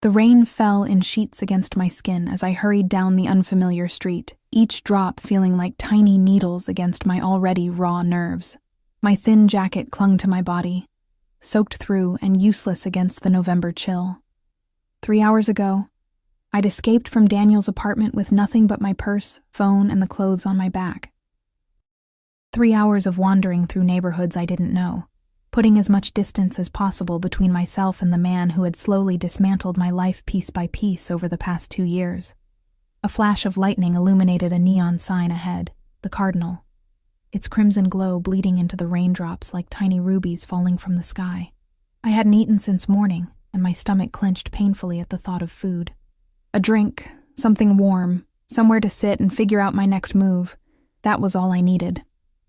The rain fell in sheets against my skin as I hurried down the unfamiliar street, each drop feeling like tiny needles against my already raw nerves. My thin jacket clung to my body, soaked through and useless against the November chill. 3 hours ago, I'd escaped from Daniel's apartment with nothing but my purse, phone, and the clothes on my back. 3 hours of wandering through neighborhoods I didn't know, putting as much distance as possible between myself and the man who had slowly dismantled my life piece by piece over the past 2 years. A flash of lightning illuminated a neon sign ahead, the Cardinal, its crimson glow bleeding into the raindrops like tiny rubies falling from the sky. I hadn't eaten since morning, and my stomach clenched painfully at the thought of food. A drink, something warm, somewhere to sit and figure out my next move. That was all I needed.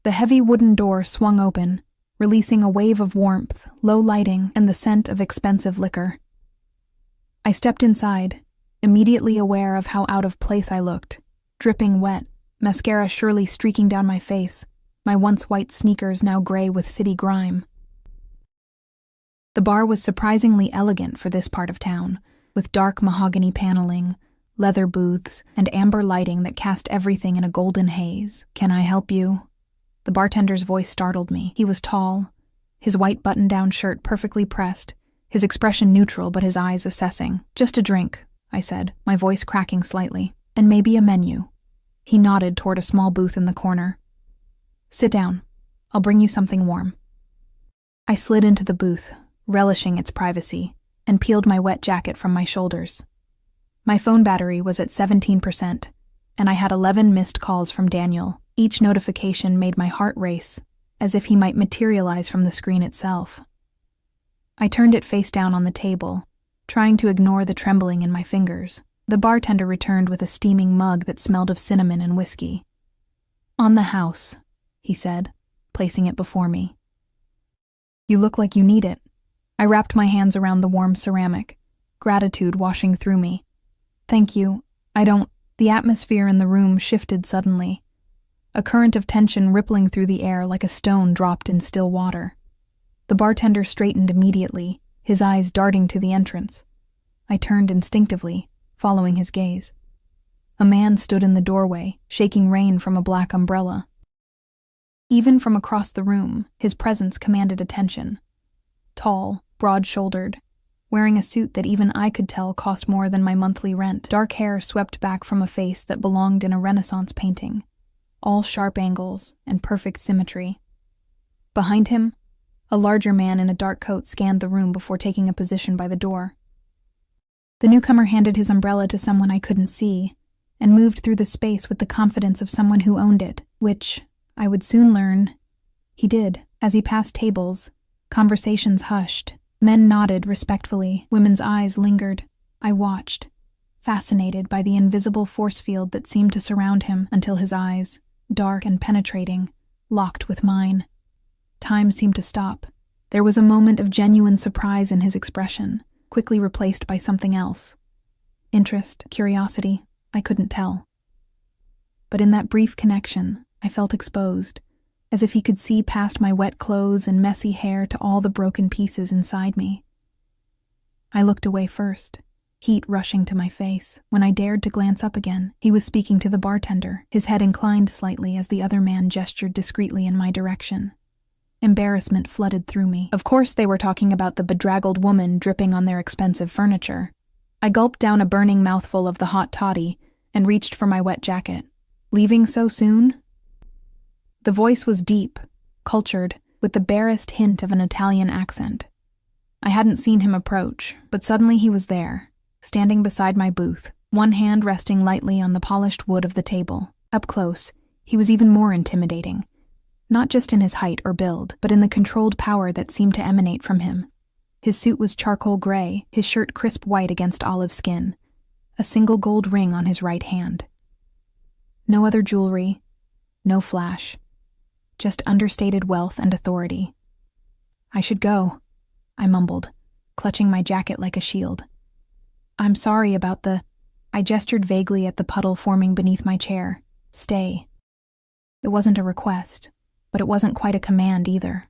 The heavy wooden door swung open, releasing a wave of warmth, low lighting, and the scent of expensive liquor. I stepped inside, immediately aware of how out of place I looked, dripping wet, mascara surely streaking down my face, my once white sneakers now gray with city grime. The bar was surprisingly elegant for this part of town, with dark mahogany paneling, leather booths, and amber lighting that cast everything in a golden haze. "Can I help you?" The bartender's voice startled me. He was tall, his white button-down shirt perfectly pressed, his expression neutral but his eyes assessing. "Just a drink," I said, my voice cracking slightly, "and maybe a menu." He nodded toward a small booth in the corner. "Sit down. I'll bring you something warm." I slid into the booth, relishing its privacy, and peeled my wet jacket from my shoulders. My phone battery was at 17%, and I had 11 missed calls from Daniel. Each notification made my heart race, as if he might materialize from the screen itself. I turned it face down on the table, trying to ignore the trembling in my fingers. The bartender returned with a steaming mug that smelled of cinnamon and whiskey. "On the house," he said, placing it before me. "You look like you need it." I wrapped my hands around the warm ceramic, gratitude washing through me. "Thank you. I don't—" The atmosphere in the room shifted suddenly, a current of tension rippling through the air like a stone dropped in still water. The bartender straightened immediately, his eyes darting to the entrance. I turned instinctively, following his gaze. A man stood in the doorway, shaking rain from a black umbrella. Even from across the room, his presence commanded attention. Tall, broad-shouldered, wearing a suit that even I could tell cost more than my monthly rent. Dark hair swept back from a face that belonged in a Renaissance painting, all sharp angles and perfect symmetry. Behind him, a larger man in a dark coat scanned the room before taking a position by the door. The newcomer handed his umbrella to someone I couldn't see, and moved through the space with the confidence of someone who owned it, which, I would soon learn, he did. As he passed tables, conversations hushed. Men nodded respectfully, women's eyes lingered. I watched, fascinated by the invisible force field that seemed to surround him until his eyes, dark and penetrating, locked with mine. Time seemed to stop. There was a moment of genuine surprise in his expression, quickly replaced by something else. Interest, curiosity, I couldn't tell. But in that brief connection, I felt exposed, as if he could see past my wet clothes and messy hair to all the broken pieces inside me. I looked away first, heat rushing to my face. When I dared to glance up again, he was speaking to the bartender, his head inclined slightly as the other man gestured discreetly in my direction. Embarrassment flooded through me. Of course they were talking about the bedraggled woman dripping on their expensive furniture. I gulped down a burning mouthful of the hot toddy and reached for my wet jacket. "Leaving so soon?" The voice was deep, cultured, with the barest hint of an Italian accent. I hadn't seen him approach, but suddenly he was there, standing beside my booth, one hand resting lightly on the polished wood of the table. Up close, he was even more intimidating, not just in his height or build, but in the controlled power that seemed to emanate from him. His suit was charcoal gray, his shirt crisp white against olive skin, a single gold ring on his right hand. No other jewelry, no flash, just understated wealth and authority. "I should go," I mumbled, clutching my jacket like a shield. "I'm sorry about the—" I gestured vaguely at the puddle forming beneath my chair. "Stay." It wasn't a request, but it wasn't quite a command either.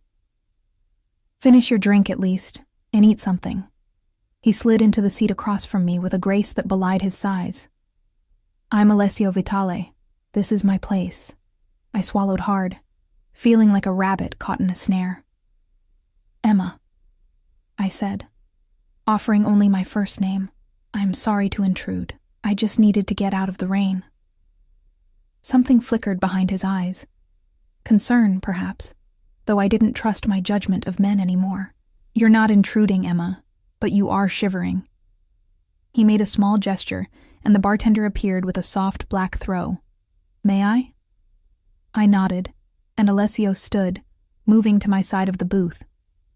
"Finish your drink at least, and eat something." He slid into the seat across from me with a grace that belied his size. I'm Alessio Vitale. This is my place. I swallowed hard, feeling like a rabbit caught in a snare. Emma, I said, offering only my first name. I'm sorry to intrude. I just needed to get out of the rain. Something flickered behind his eyes. Concern, perhaps, though I didn't trust my judgment of men anymore. You're not intruding, Emma, but you are shivering. He made a small gesture, and the bartender appeared with a soft black throw. May I? I nodded, and Alessio stood, moving to my side of the booth.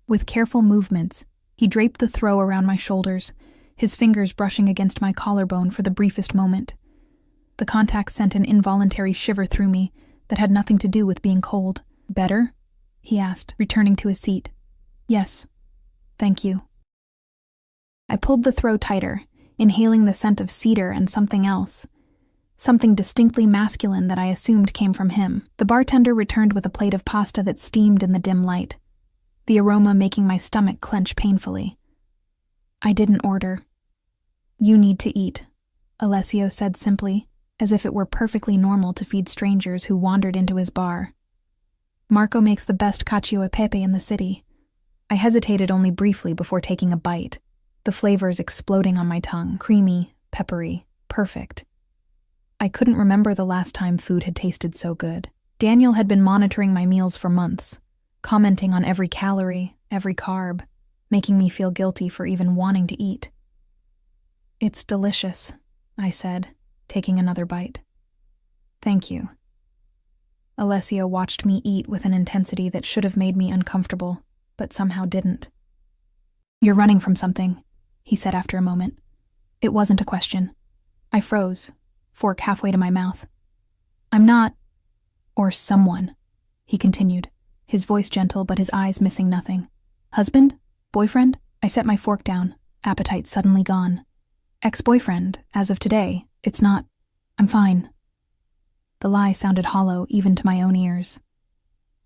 With careful movements, he draped the throw around my shoulders, his fingers brushing against my collarbone for the briefest moment. The contact sent an involuntary shiver through me that had nothing to do with being cold. Better? He asked, returning to his seat. Yes. Thank you. I pulled the throw tighter, inhaling the scent of cedar and something else. Something distinctly masculine that I assumed came from him. The bartender returned with a plate of pasta that steamed in the dim light, the aroma making my stomach clench painfully. I didn't order. You need to eat, Alessio said simply, as if it were perfectly normal to feed strangers who wandered into his bar. Marco makes the best cacio e pepe in the city. I hesitated only briefly before taking a bite, the flavors exploding on my tongue, creamy, peppery, perfect. I couldn't remember the last time food had tasted so good. Daniel had been monitoring my meals for months, commenting on every calorie, every carb, making me feel guilty for even wanting to eat. It's delicious, I said, taking another bite. Thank you. Alessio watched me eat with an intensity that should have made me uncomfortable, but somehow didn't. You're running from something, he said after a moment. It wasn't a question. I froze, fork halfway to my mouth. I'm not, or someone, he continued, his voice gentle but his eyes missing nothing. Husband? Boyfriend? I set my fork down, appetite suddenly gone. Ex-boyfriend, as of today. It's not. I'm fine. The lie sounded hollow even to my own ears.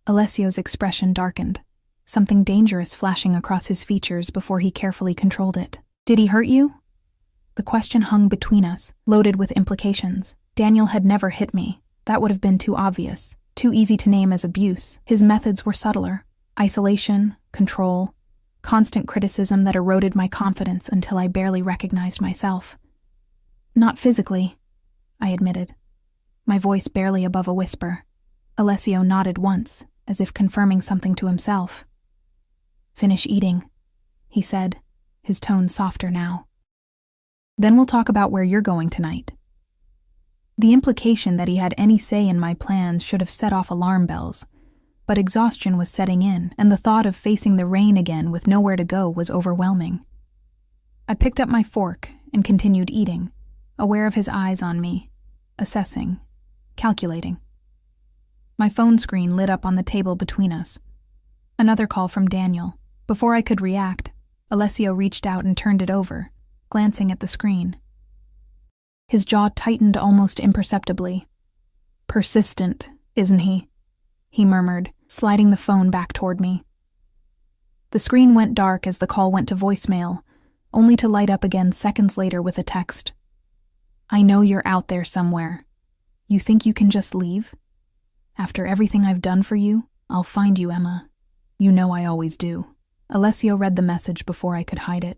Alessio's expression darkened, something dangerous flashing across his features before he carefully controlled it. Did he hurt you? The question hung between us, loaded with implications. Daniel had never hit me. That would have been too obvious, too easy to name as abuse. His methods were subtler. Isolation, control, constant criticism that eroded my confidence until I barely recognized myself. Not physically, I admitted, my voice barely above a whisper. Alessio nodded once, as if confirming something to himself. Finish eating, he said, his tone softer now. Then we'll talk about where you're going tonight. The implication that he had any say in my plans should have set off alarm bells, but exhaustion was setting in, and the thought of facing the rain again with nowhere to go was overwhelming. I picked up my fork and continued eating, aware of his eyes on me, assessing, calculating. My phone screen lit up on the table between us. Another call from Daniel. Before I could react, Alessio reached out and turned it over, glancing at the screen. His jaw tightened almost imperceptibly. Persistent, isn't he? He murmured, sliding the phone back toward me. The screen went dark as the call went to voicemail, only to light up again seconds later with a text. I know you're out there somewhere. You think you can just leave? After everything I've done for you, I'll find you, Emma. You know I always do. Alessio read the message before I could hide it,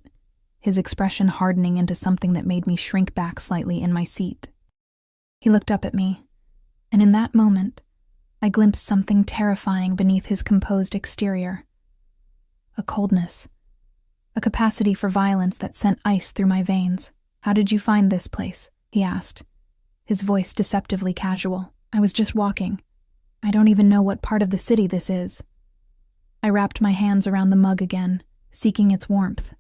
his expression hardening into something that made me shrink back slightly in my seat. He looked up at me, and in that moment, I glimpsed something terrifying beneath his composed exterior. A coldness, a capacity for violence that sent ice through my veins. How did you find this place? He asked, his voice deceptively casual. I was just walking. I don't even know what part of the city this is. I wrapped my hands around the mug again, seeking its warmth.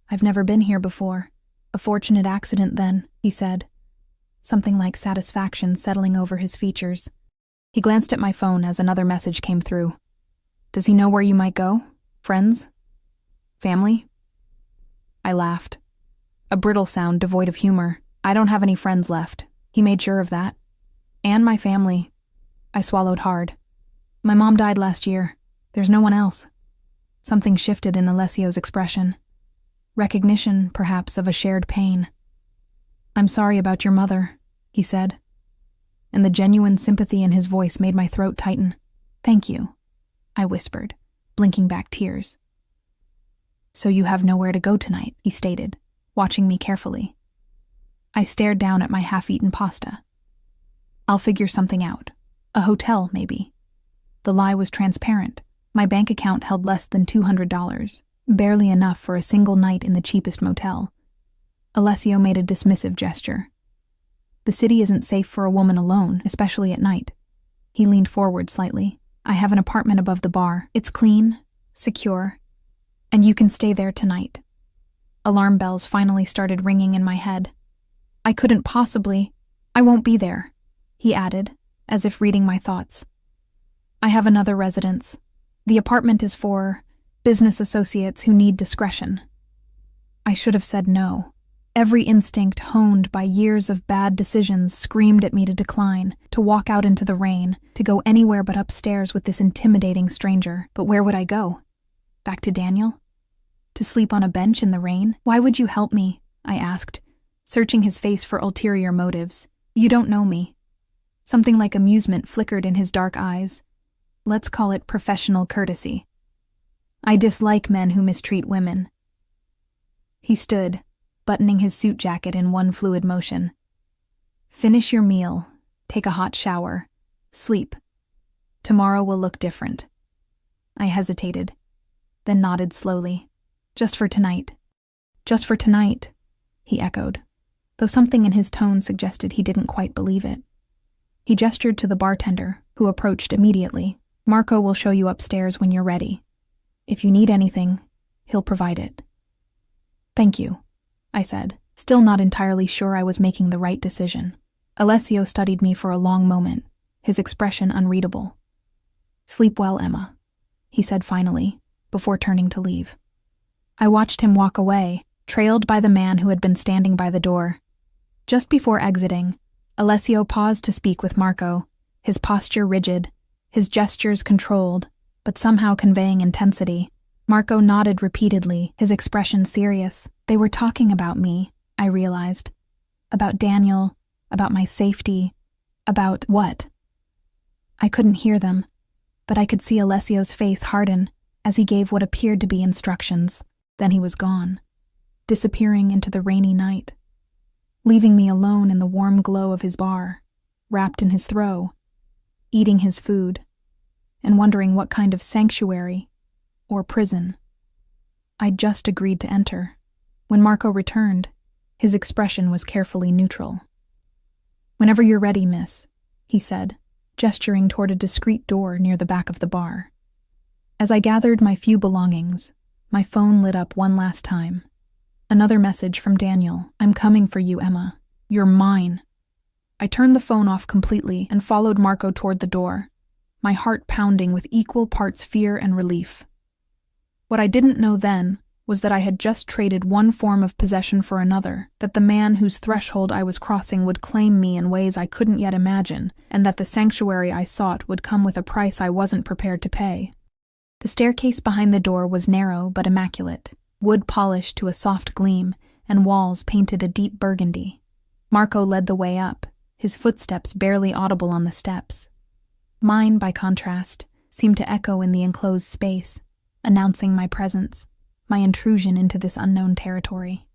I've never been here before. A fortunate accident then, he said, something like satisfaction settling over his features. He glanced at my phone as another message came through. Does he know where you might go? Friends? Family? I laughed. A brittle sound devoid of humor. I don't have any friends left. He made sure of that. And my family. I swallowed hard. My mom died last year. There's no one else. Something shifted in Alessio's expression. recognition, perhaps, of a shared pain. "I'm sorry about your mother," he said, and the genuine sympathy in his voice made my throat tighten. "Thank you," I whispered, blinking back tears. "So you have nowhere to go tonight," he stated, watching me carefully. I stared down at my half-eaten pasta. "I'll figure something out. A hotel, maybe." The lie was transparent. My bank account held less than $200, barely enough for a single night in the cheapest motel. Alessio made a dismissive gesture. "The city isn't safe for a woman alone, especially at night." He leaned forward slightly. "I have an apartment above the bar. It's clean, secure, and you can stay there tonight." Alarm bells finally started ringing in my head. "I couldn't possibly. I won't be there," he added, as if reading my thoughts. "I have another residence. The apartment is for business associates who need discretion." I should have said no. Every instinct honed by years of bad decisions screamed at me to decline, to walk out into the rain, to go anywhere but upstairs with this intimidating stranger. But where would I go? Back to Daniel? To sleep on a bench in the rain? "Why would you help me?" I asked, searching his face for ulterior motives. "You don't know me." Something like amusement flickered in his dark eyes. "Let's call it professional courtesy. I dislike men who mistreat women." He stood, buttoning his suit jacket in one fluid motion. "Finish your meal, take a hot shower, sleep. Tomorrow will look different." I hesitated, then nodded slowly. "Just for tonight." "Just for tonight," he echoed, though something in his tone suggested he didn't quite believe it. He gestured to the bartender, who approached immediately. "Marco will show you upstairs when you're ready. If you need anything, he'll provide it." "Thank you," I said, still not entirely sure I was making the right decision. Alessio studied me for a long moment, his expression unreadable. "Sleep well, Emma," he said finally, before turning to leave. I watched him walk away, trailed by the man who had been standing by the door. Just before exiting, Alessio paused to speak with Marco, his posture rigid, his gestures controlled, but somehow conveying intensity. Marco nodded repeatedly, his expression serious. They were talking about me, I realized. About Daniel, about my safety, about what? I couldn't hear them, but I could see Alessio's face harden as he gave what appeared to be instructions. Then he was gone, disappearing into the rainy night, leaving me alone in the warm glow of his bar, wrapped in his throw, eating his food, and wondering what kind of sanctuary or prison I'd just agreed to enter. When Marco returned, his expression was carefully neutral. "Whenever you're ready, miss," he said, gesturing toward a discreet door near the back of the bar. As I gathered my few belongings, my phone lit up one last time. Another message from Daniel. "I'm coming for you, Emma. You're mine." I turned the phone off completely and followed Marco toward the door, my heart pounding with equal parts fear and relief. What I didn't know then was that I had just traded one form of possession for another, that the man whose threshold I was crossing would claim me in ways I couldn't yet imagine, and that the sanctuary I sought would come with a price I wasn't prepared to pay. The staircase behind the door was narrow but immaculate, wood polished to a soft gleam, and walls painted a deep burgundy. Marco led the way up, his footsteps barely audible on the steps. Mine, by contrast, seemed to echo in the enclosed space, announcing my presence, my intrusion into this unknown territory.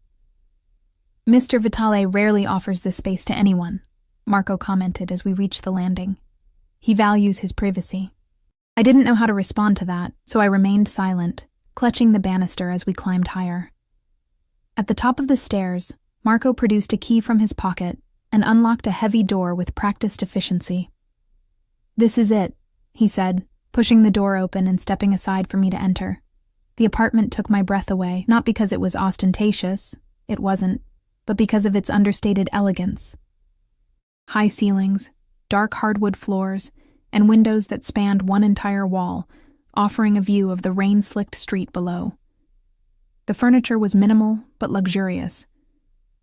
"Mr. Vitale rarely offers this space to anyone," Marco commented as we reached the landing. "He values his privacy." I didn't know how to respond to that, so I remained silent, clutching the banister as we climbed higher. At the top of the stairs, Marco produced a key from his pocket and unlocked a heavy door with practiced efficiency. "This is it," he said, pushing the door open and stepping aside for me to enter. The apartment took my breath away, not because it was ostentatious, it wasn't, but because of its understated elegance. High ceilings, dark hardwood floors, and windows that spanned one entire wall, offering a view of the rain-slicked street below. The furniture was minimal but luxurious.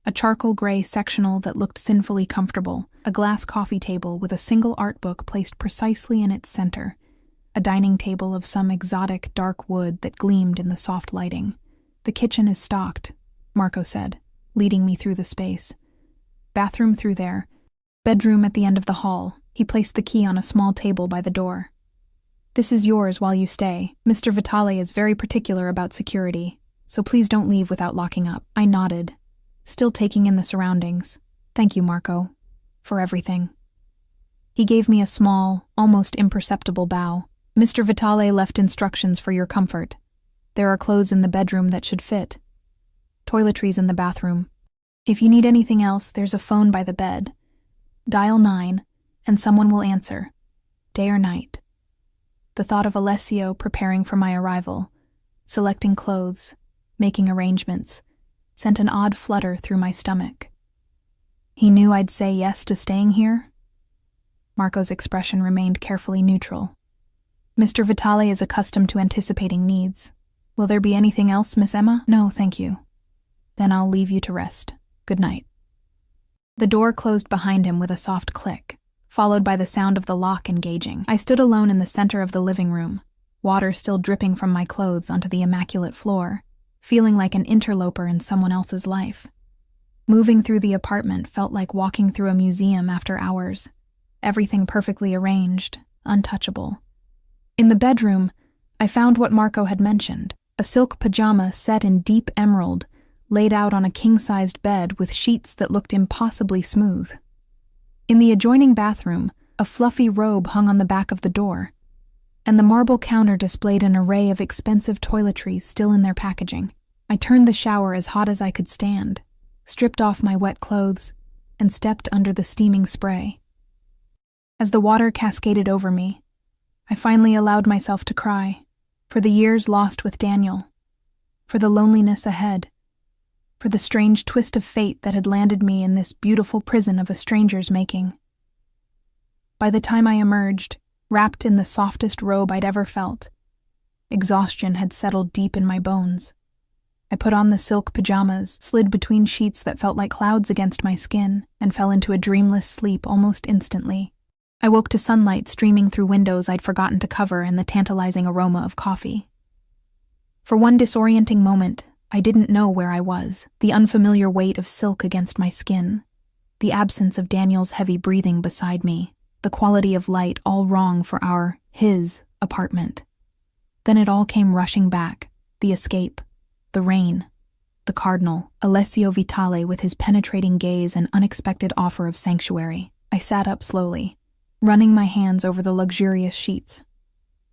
A charcoal gray sectional that looked sinfully comfortable, a glass coffee table with a single art book placed precisely in its center, a dining table of some exotic dark wood that gleamed in the soft lighting. The kitchen is stocked, Marco said, leading me through the space. Bathroom through there. Bedroom at the end of the hall. He placed the key on a small table by the door. This is yours while you stay. Mr. Vitale is very particular about security, so please don't leave without locking up. I nodded, still taking in the surroundings. Thank you, Marco, for everything. He gave me a small, almost imperceptible bow. Mr. Vitale left instructions for your comfort. There are clothes in the bedroom that should fit. Toiletries in the bathroom. If you need anything else, there's a phone by the bed. Dial 9, and someone will answer, day or night. The thought of Alessio preparing for my arrival, selecting clothes, making arrangements, sent an odd flutter through my stomach. He knew I'd say yes to staying here? Marco's expression remained carefully neutral. Mr. Vitale is accustomed to anticipating needs. Will there be anything else, Miss Emma? No, thank you. Then I'll leave you to rest. Good night. The door closed behind him with a soft click, followed by the sound of the lock engaging. I stood alone in the center of the living room, water still dripping from my clothes onto the immaculate floor, feeling like an interloper in someone else's life. Moving through the apartment felt like walking through a museum after hours. Everything perfectly arranged, untouchable. In the bedroom, I found what Marco had mentioned, a silk pajama set in deep emerald, laid out on a king-sized bed with sheets that looked impossibly smooth. In the adjoining bathroom, a fluffy robe hung on the back of the door, and the marble counter displayed an array of expensive toiletries still in their packaging. I turned the shower as hot as I could stand, stripped off my wet clothes, and stepped under the steaming spray. As the water cascaded over me, I finally allowed myself to cry, for the years lost with Daniel, for the loneliness ahead, for the strange twist of fate that had landed me in this beautiful prison of a stranger's making. By the time I emerged, wrapped in the softest robe I'd ever felt, exhaustion had settled deep in my bones. I put on the silk pajamas, slid between sheets that felt like clouds against my skin, and fell into a dreamless sleep almost instantly. I woke to sunlight streaming through windows I'd forgotten to cover and the tantalizing aroma of coffee. For one disorienting moment, I didn't know where I was, the unfamiliar weight of silk against my skin, the absence of Daniel's heavy breathing beside me, the quality of light all wrong for his apartment. Then it all came rushing back, the escape, the rain, the cardinal, Alessio Vitale with his penetrating gaze and unexpected offer of sanctuary. I sat up slowly, running my hands over the luxurious sheets.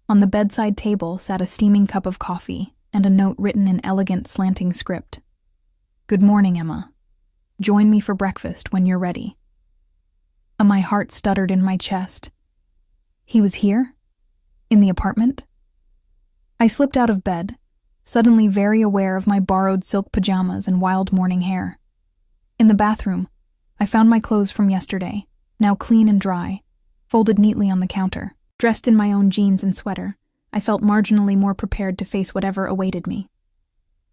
On the bedside table sat a steaming cup of coffee and a note written in elegant slanting script. Good morning, Emma. Join me for breakfast when you're ready. My heart stuttered in my chest. He was here? In the apartment? I slipped out of bed, suddenly very aware of my borrowed silk pajamas and wild morning hair. In the bathroom, I found my clothes from yesterday, now clean and dry, folded neatly on the counter. Dressed in my own jeans and sweater, I felt marginally more prepared to face whatever awaited me.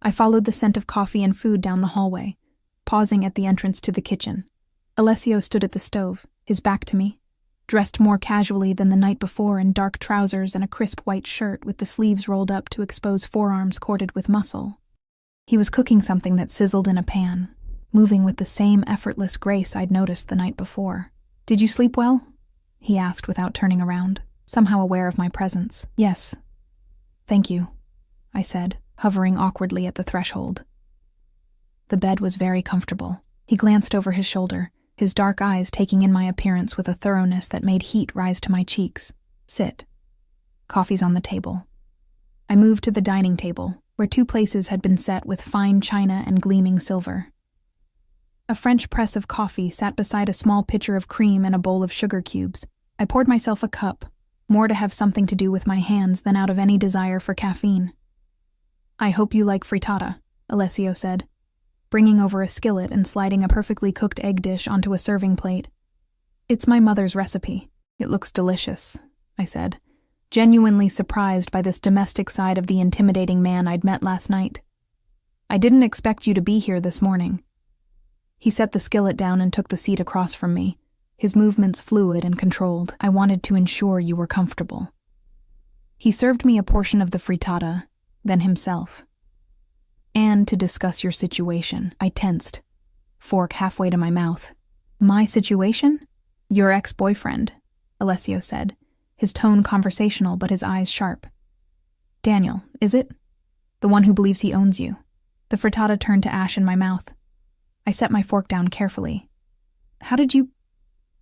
I followed the scent of coffee and food down the hallway, pausing at the entrance to the kitchen. Alessio stood at the stove, his back to me, dressed more casually than the night before in dark trousers and a crisp white shirt with the sleeves rolled up to expose forearms corded with muscle. He was cooking something that sizzled in a pan, moving with the same effortless grace I'd noticed the night before. Did you sleep well? He asked without turning around, somehow aware of my presence. Yes. Thank you, I said, hovering awkwardly at the threshold. The bed was very comfortable. He glanced over his shoulder, his dark eyes taking in my appearance with a thoroughness that made heat rise to my cheeks. Sit. Coffee's on the table. I moved to the dining table, where 2 places had been set with fine china and gleaming silver. A French press of coffee sat beside a small pitcher of cream and a bowl of sugar cubes. I poured myself a cup, more to have something to do with my hands than out of any desire for caffeine. I hope you like frittata, Alessio said, bringing over a skillet and sliding a perfectly cooked egg dish onto a serving plate. It's my mother's recipe. It looks delicious, I said, genuinely surprised by this domestic side of the intimidating man I'd met last night. I didn't expect you to be here this morning. He set the skillet down and took the seat across from me, his movements fluid and controlled. I wanted to ensure you were comfortable. He served me a portion of the frittata, then himself. And to discuss your situation. I tensed, fork halfway to my mouth. My situation? Your ex-boyfriend, Alessio said, his tone conversational but his eyes sharp. Daniel, is it? The one who believes he owns you. The frittata turned to ash in my mouth. I set my fork down carefully. How did you...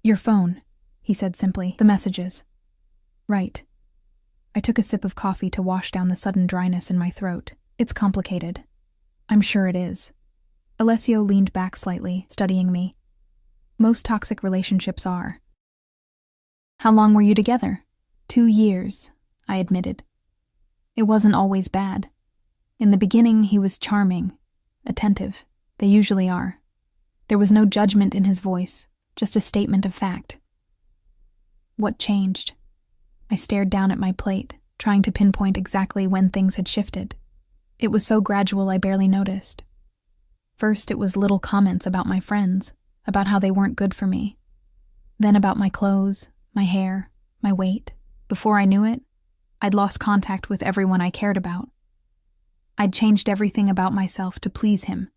Your phone, he said simply. The messages. Right. I took a sip of coffee to wash down the sudden dryness in my throat. It's complicated. I'm sure it is. Alessio leaned back slightly, studying me. Most toxic relationships are. How long were you together? 2 years, I admitted. It wasn't always bad. In the beginning, he was charming, attentive. They usually are. There was no judgment in his voice, just a statement of fact. What changed? I stared down at my plate, trying to pinpoint exactly when things had shifted. It was so gradual I barely noticed. First, it was little comments about my friends, about how they weren't good for me. Then about my clothes, my hair, my weight. Before I knew it, I'd lost contact with everyone I cared about. I'd changed everything about myself to please him,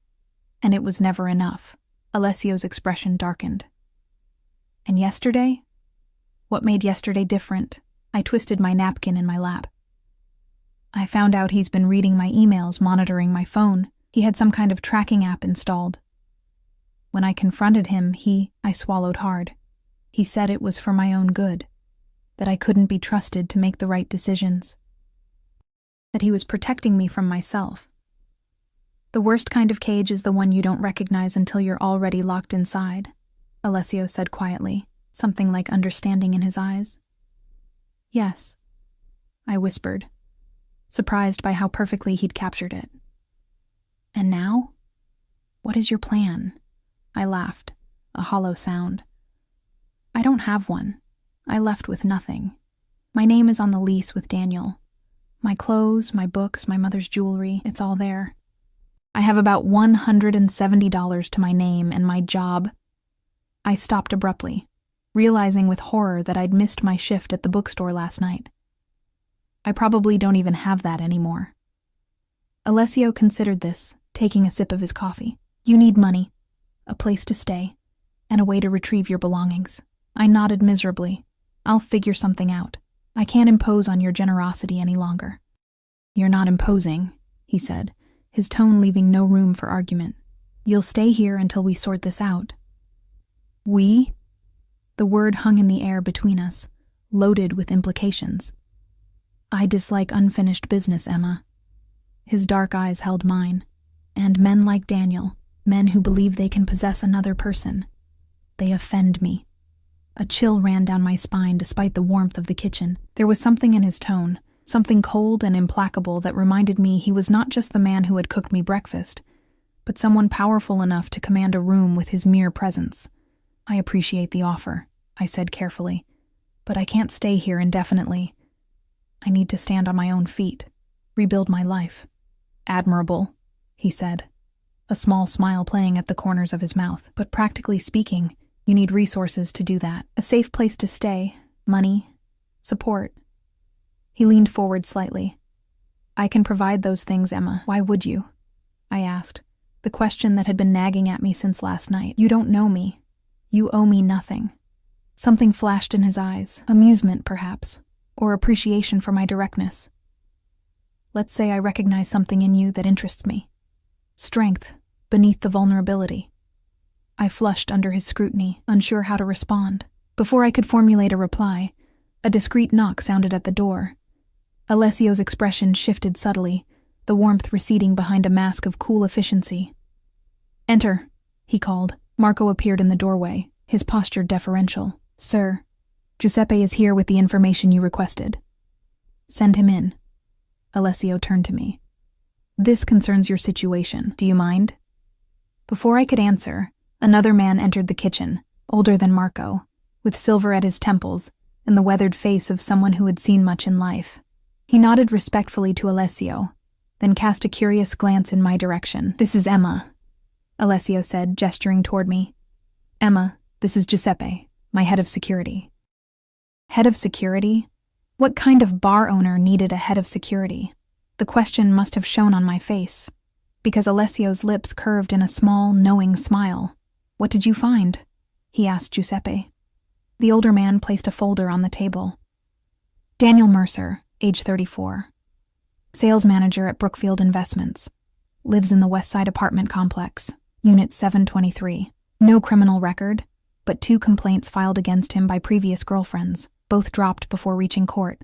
and it was never enough. Alessio's expression darkened. And yesterday? What made yesterday different? I twisted my napkin in my lap. I found out he's been reading my emails, monitoring my phone. He had some kind of tracking app installed. When I confronted him, I swallowed hard. He said it was for my own good, that I couldn't be trusted to make the right decisions, that he was protecting me from myself. The worst kind of cage is the one you don't recognize until you're already locked inside, Alessio said quietly, something like understanding in his eyes. Yes, I whispered, surprised by how perfectly he'd captured it. And now? What is your plan? I laughed, a hollow sound. I don't have one. I left with nothing. My name is on the lease with Daniel. My clothes, my books, my mother's jewelry, it's all there. I have about $170 to my name and my job. I stopped abruptly, realizing with horror that I'd missed my shift at the bookstore last night. I probably don't even have that anymore. Alessio considered this, taking a sip of his coffee. You need money, a place to stay, and a way to retrieve your belongings. I nodded miserably. I'll figure something out. I can't impose on your generosity any longer. You're not imposing, he said, his tone leaving no room for argument. You'll stay here until we sort this out. We? The word hung in the air between us, loaded with implications. I dislike unfinished business, Emma. His dark eyes held mine. And men like Daniel, men who believe they can possess another person. They offend me. A chill ran down my spine despite the warmth of the kitchen. There was something in his tone, something cold and implacable that reminded me he was not just the man who had cooked me breakfast, but someone powerful enough to command a room with his mere presence. I appreciate the offer, I said carefully, but I can't stay here indefinitely. I need to stand on my own feet, rebuild my life. Admirable, he said, a small smile playing at the corners of his mouth. But practically speaking, you need resources to do that. A safe place to stay, money, support. He leaned forward slightly. I can provide those things, Emma. Why would you? I asked, the question that had been nagging at me since last night. You don't know me. You owe me nothing. Something flashed in his eyes, amusement perhaps, or appreciation for my directness. Let's say I recognize something in you that interests me. Strength beneath the vulnerability. I flushed under his scrutiny, unsure how to respond. Before I could formulate a reply, a discreet knock sounded at the door. Alessio's expression shifted subtly, the warmth receding behind a mask of cool efficiency. Enter, he called. Marco appeared in the doorway, his posture deferential. Sir, Giuseppe is here with the information you requested. Send him in. Alessio turned to me. This concerns your situation. Do you mind? Before I could answer, another man entered the kitchen, older than Marco, with silver at his temples and the weathered face of someone who had seen much in life. He nodded respectfully to Alessio, then cast a curious glance in my direction. This is Emma, Alessio said, gesturing toward me. Emma, this is Giuseppe, my head of security. Head of security? What kind of bar owner needed a head of security? The question must have shown on my face, because Alessio's lips curved in a small, knowing smile. "What did you find?" he asked Giuseppe. The older man placed a folder on the table. Daniel Mercer, age 34. Sales manager at Brookfield Investments. Lives in the West Side apartment complex, Unit 723. No criminal record, but 2 complaints filed against him by previous girlfriends, both dropped before reaching court.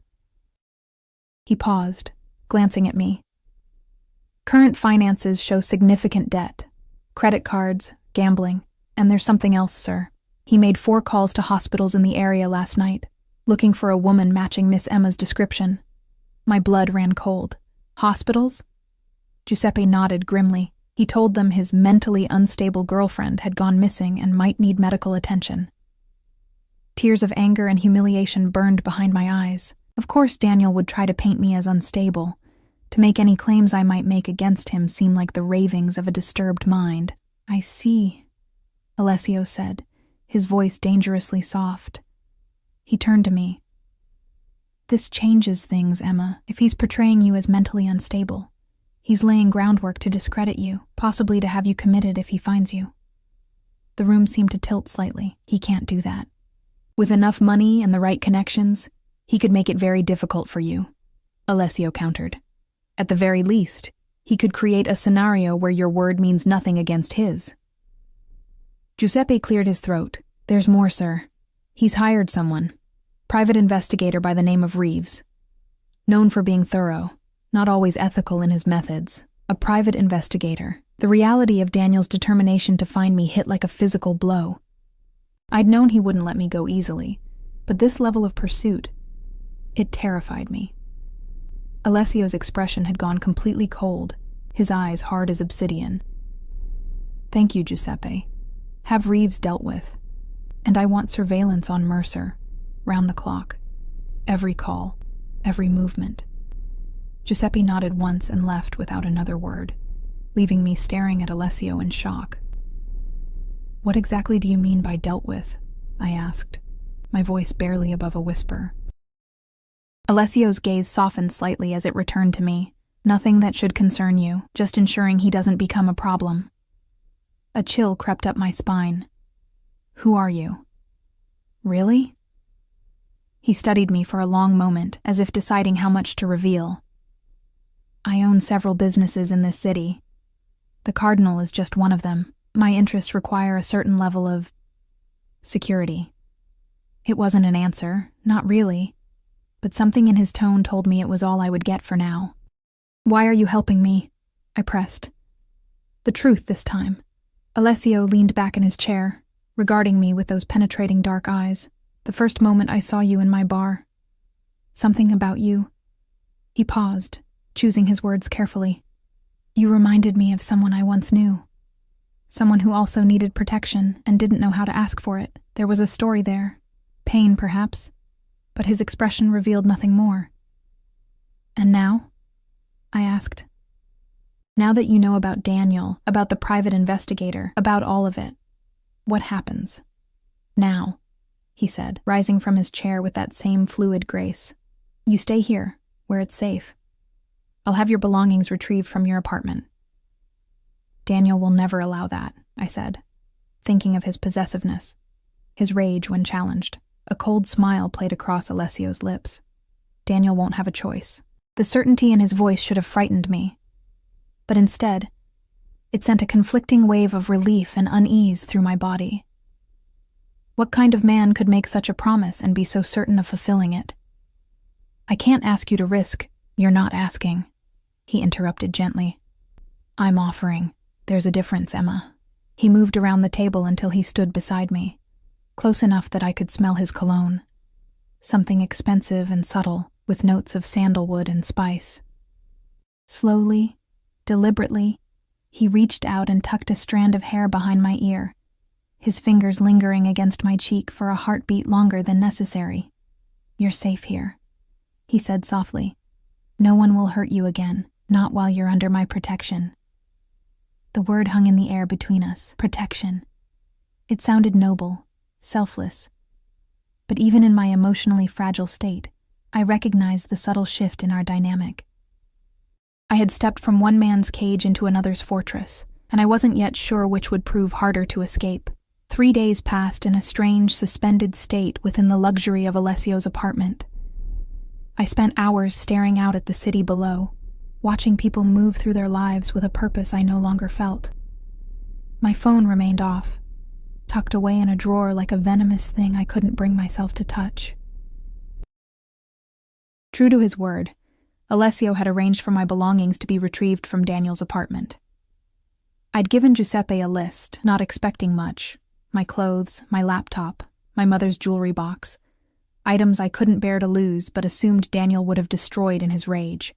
He paused, glancing at me. Current finances show significant debt. Credit cards, gambling, and there's something else, sir. He made 4 calls to hospitals in the area last night, looking for a woman matching Miss Emma's description. My blood ran cold. Hospitals? Giuseppe nodded grimly. He told them his mentally unstable girlfriend had gone missing and might need medical attention. Tears of anger and humiliation burned behind my eyes. Of course Daniel would try to paint me as unstable, to make any claims I might make against him seem like the ravings of a disturbed mind. "I see," Alessio said, his voice dangerously soft. He turned to me. "This changes things, Emma. If he's portraying you as mentally unstable, he's laying groundwork to discredit you, possibly to have you committed if he finds you." The room seemed to tilt slightly. "He can't do that. With enough money and the right connections, he could make it very difficult for you," Alessio countered. "At the very least, he could create a scenario where your word means nothing against his." Giuseppe cleared his throat. "There's more, sir. He's hired someone. Private investigator by the name of Reeves. Known for being thorough, not always ethical in his methods. A private investigator. The reality of Daniel's determination to find me hit like a physical blow. I'd known he wouldn't let me go easily, but this level of pursuit, it terrified me." Alessio's expression had gone completely cold, his eyes hard as obsidian. "Thank you, Giuseppe. Have Reeves dealt with. And I want surveillance on Mercer, round the clock. Every call, every movement." Giuseppe nodded once and left without another word, leaving me staring at Alessio in shock. "What exactly do you mean by dealt with?" I asked, my voice barely above a whisper. Alessio's gaze softened slightly as it returned to me. "Nothing that should concern you, just ensuring he doesn't become a problem." A chill crept up my spine. "Who are you?" "Really?" He studied me for a long moment, as if deciding how much to reveal. "I own several businesses in this city. The Cardinal is just one of them. My interests require a certain level of security." It wasn't an answer, not really, but something in his tone told me it was all I would get for now. "Why are you helping me?" I pressed. The truth this time. Alessio leaned back in his chair, regarding me with those penetrating dark eyes. "The first moment I saw you in my bar. Something about you." He paused, choosing his words carefully. "You reminded me of someone I once knew. Someone who also needed protection and didn't know how to ask for it. There was a story there. Pain, perhaps. But his expression revealed nothing more." "And now?" I asked. "Now that you know about Daniel, about the private investigator, about all of it, what happens?" "Now," he said, rising from his chair with that same fluid grace. "You stay here, where it's safe. I'll have your belongings retrieved from your apartment." "Daniel will never allow that," I said, thinking of his possessiveness, his rage when challenged. A cold smile played across Alessio's lips. "Daniel won't have a choice." The certainty in his voice should have frightened me. But instead, it sent a conflicting wave of relief and unease through my body. What kind of man could make such a promise and be so certain of fulfilling it? "I can't ask you to risk." "You're not asking," he interrupted gently. "I'm offering. There's a difference, Emma." He moved around the table until he stood beside me, close enough that I could smell his cologne. Something expensive and subtle, with notes of sandalwood and spice. Slowly, deliberately, he reached out and tucked a strand of hair behind my ear, his fingers lingering against my cheek for a heartbeat longer than necessary. "You're safe here," he said softly. "No one will hurt you again, not while you're under my protection." The word hung in the air between us, protection. It sounded noble, selfless. But even in my emotionally fragile state, I recognized the subtle shift in our dynamic. I had stepped from one man's cage into another's fortress, and I wasn't yet sure which would prove harder to escape. 3 days passed in a strange, suspended state within the luxury of Alessio's apartment. I spent hours staring out at the city below, watching people move through their lives with a purpose I no longer felt. My phone remained off, tucked away in a drawer like a venomous thing I couldn't bring myself to touch. True to his word, Alessio had arranged for my belongings to be retrieved from Daniel's apartment. I'd given Giuseppe a list, not expecting much: my clothes, my laptop, my mother's jewelry box, items I couldn't bear to lose but assumed Daniel would have destroyed in his rage.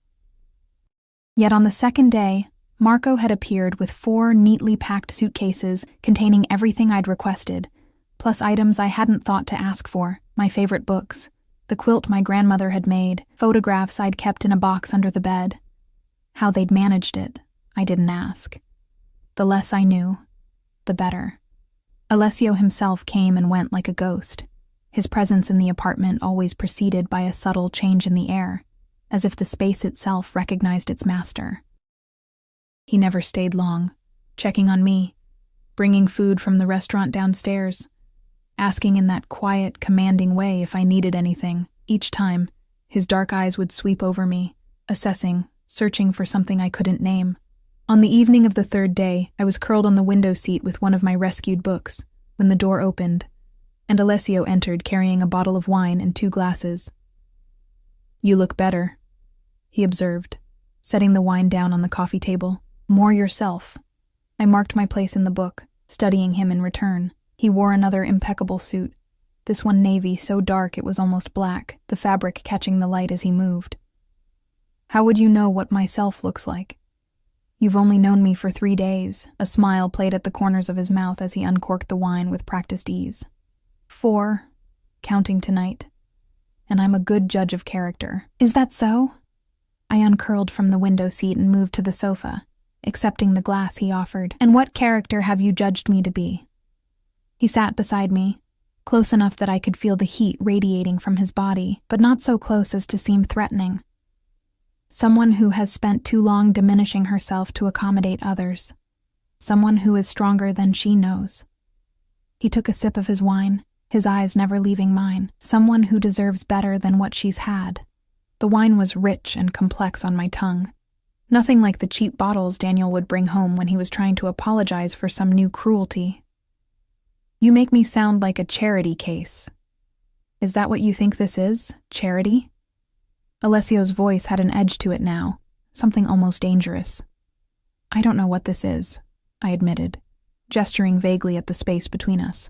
Yet on the second day, Marco had appeared with 4 neatly packed suitcases containing everything I'd requested, plus items I hadn't thought to ask for: my favorite books, the quilt my grandmother had made, photographs I'd kept in a box under the bed. How they'd managed it, I didn't ask. The less I knew, the better. Alessio himself came and went like a ghost, his presence in the apartment always preceded by a subtle change in the air, as if the space itself recognized its master. He never stayed long, checking on me, bringing food from the restaurant downstairs, asking in that quiet, commanding way if I needed anything. Each time, his dark eyes would sweep over me, assessing, searching for something I couldn't name. On the evening of the 3rd day, I was curled on the window seat with one of my rescued books, when the door opened, and Alessio entered carrying a bottle of wine and 2 glasses. "You look better," he observed, setting the wine down on the coffee table. "More yourself." I marked my place in the book, studying him in return. He wore another impeccable suit, this one navy so dark it was almost black, the fabric catching the light as he moved. "How would you know what myself looks like? You've only known me for 3 days." A smile played at the corners of his mouth as he uncorked the wine with practiced ease. 4, counting tonight. And I'm a good judge of character. "Is that so?" I uncurled from the window seat and moved to the sofa, accepting the glass he offered. "And what character have you judged me to be?" He sat beside me, close enough that I could feel the heat radiating from his body, but not so close as to seem threatening. Someone who has spent too long diminishing herself to accommodate others. Someone who is stronger than she knows. He took a sip of his wine, his eyes never leaving mine. Someone who deserves better than what she's had. The wine was rich and complex on my tongue. Nothing like the cheap bottles Daniel would bring home when he was trying to apologize for some new cruelty. "You make me sound like a charity case. Is that what you think this is? Charity?" Alessio's voice had an edge to it now, something almost dangerous. "I don't know what this is," I admitted, gesturing vaguely at the space between us.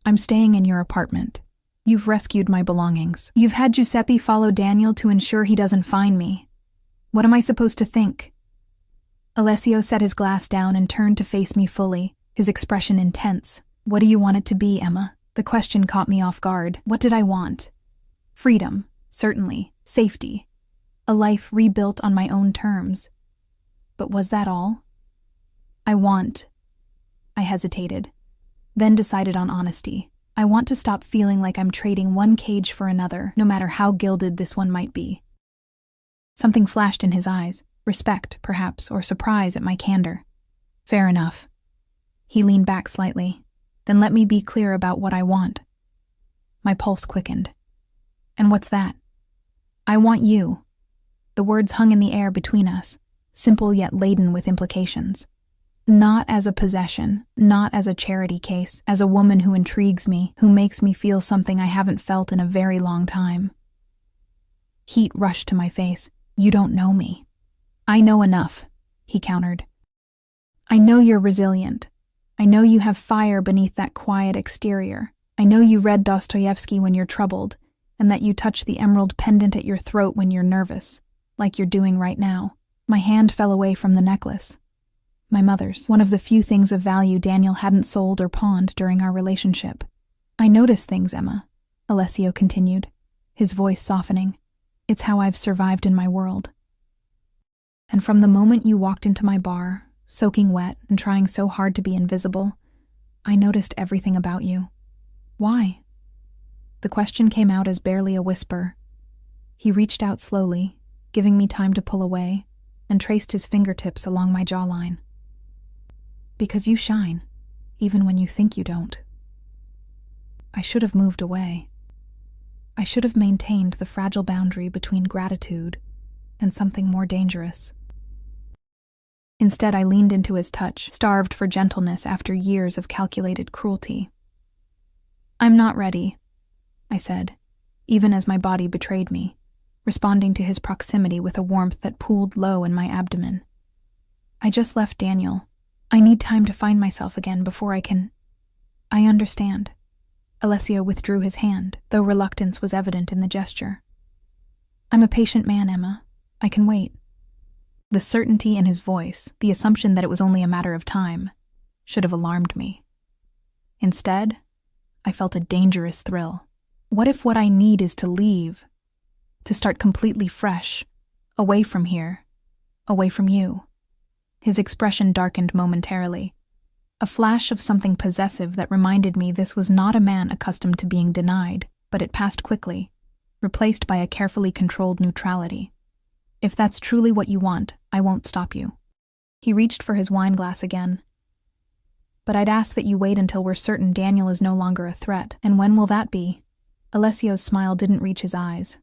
"I'm staying in your apartment. You've rescued my belongings. You've had Giuseppe follow Daniel to ensure he doesn't find me. What am I supposed to think?" Alessio set his glass down and turned to face me fully, his expression intense. "What do you want it to be, Emma?" The question caught me off guard. What did I want? Freedom, certainly. Safety. A life rebuilt on my own terms. But was that all? I hesitated, then decided on honesty. I want to stop feeling like I'm trading one cage for another, no matter how gilded this one might be. Something flashed in his eyes, respect, perhaps, or surprise at my candor. Fair enough. He leaned back slightly. Then let me be clear about what I want. My pulse quickened. And what's that? I want you. The words hung in the air between us, simple yet laden with implications. Not as a possession, not as a charity case, as a woman who intrigues me, who makes me feel something I haven't felt in a very long time. Heat rushed to my face. "You don't know me." "I know enough," he countered. "I know you're resilient. I know you have fire beneath that quiet exterior. I know you read Dostoevsky when you're troubled, and that you touch the emerald pendant at your throat when you're nervous, like you're doing right now." My hand fell away from the necklace. My mother's, one of the few things of value Daniel hadn't sold or pawned during our relationship. "I notice things, Emma," Alessio continued, his voice softening. "It's how I've survived in my world. And from the moment you walked into my bar, soaking wet and trying so hard to be invisible, I noticed everything about you. Why?" The question came out as barely a whisper. He reached out slowly, giving me time to pull away, and traced his fingertips along my jawline. Because you shine, even when you think you don't. I should have moved away. I should have maintained the fragile boundary between gratitude and something more dangerous. Instead, I leaned into his touch, starved for gentleness after years of calculated cruelty. "I'm not ready," I said, even as my body betrayed me, responding to his proximity with a warmth that pooled low in my abdomen. "I just left Daniel. I need time to find myself again before I can—" "I understand." Alessio withdrew his hand, though reluctance was evident in the gesture. "I'm a patient man, Emma. I can wait." The certainty in his voice, the assumption that it was only a matter of time, should have alarmed me. Instead, I felt a dangerous thrill. What if what I need is to leave? To start completely fresh, away from here, away from you? His expression darkened momentarily. A flash of something possessive that reminded me this was not a man accustomed to being denied, but it passed quickly, replaced by a carefully controlled neutrality. "If that's truly what you want, I won't stop you." He reached for his wine glass again. "But I'd ask that you wait until we're certain Daniel is no longer a threat. And when will that be?" Alessio's smile didn't reach his eyes.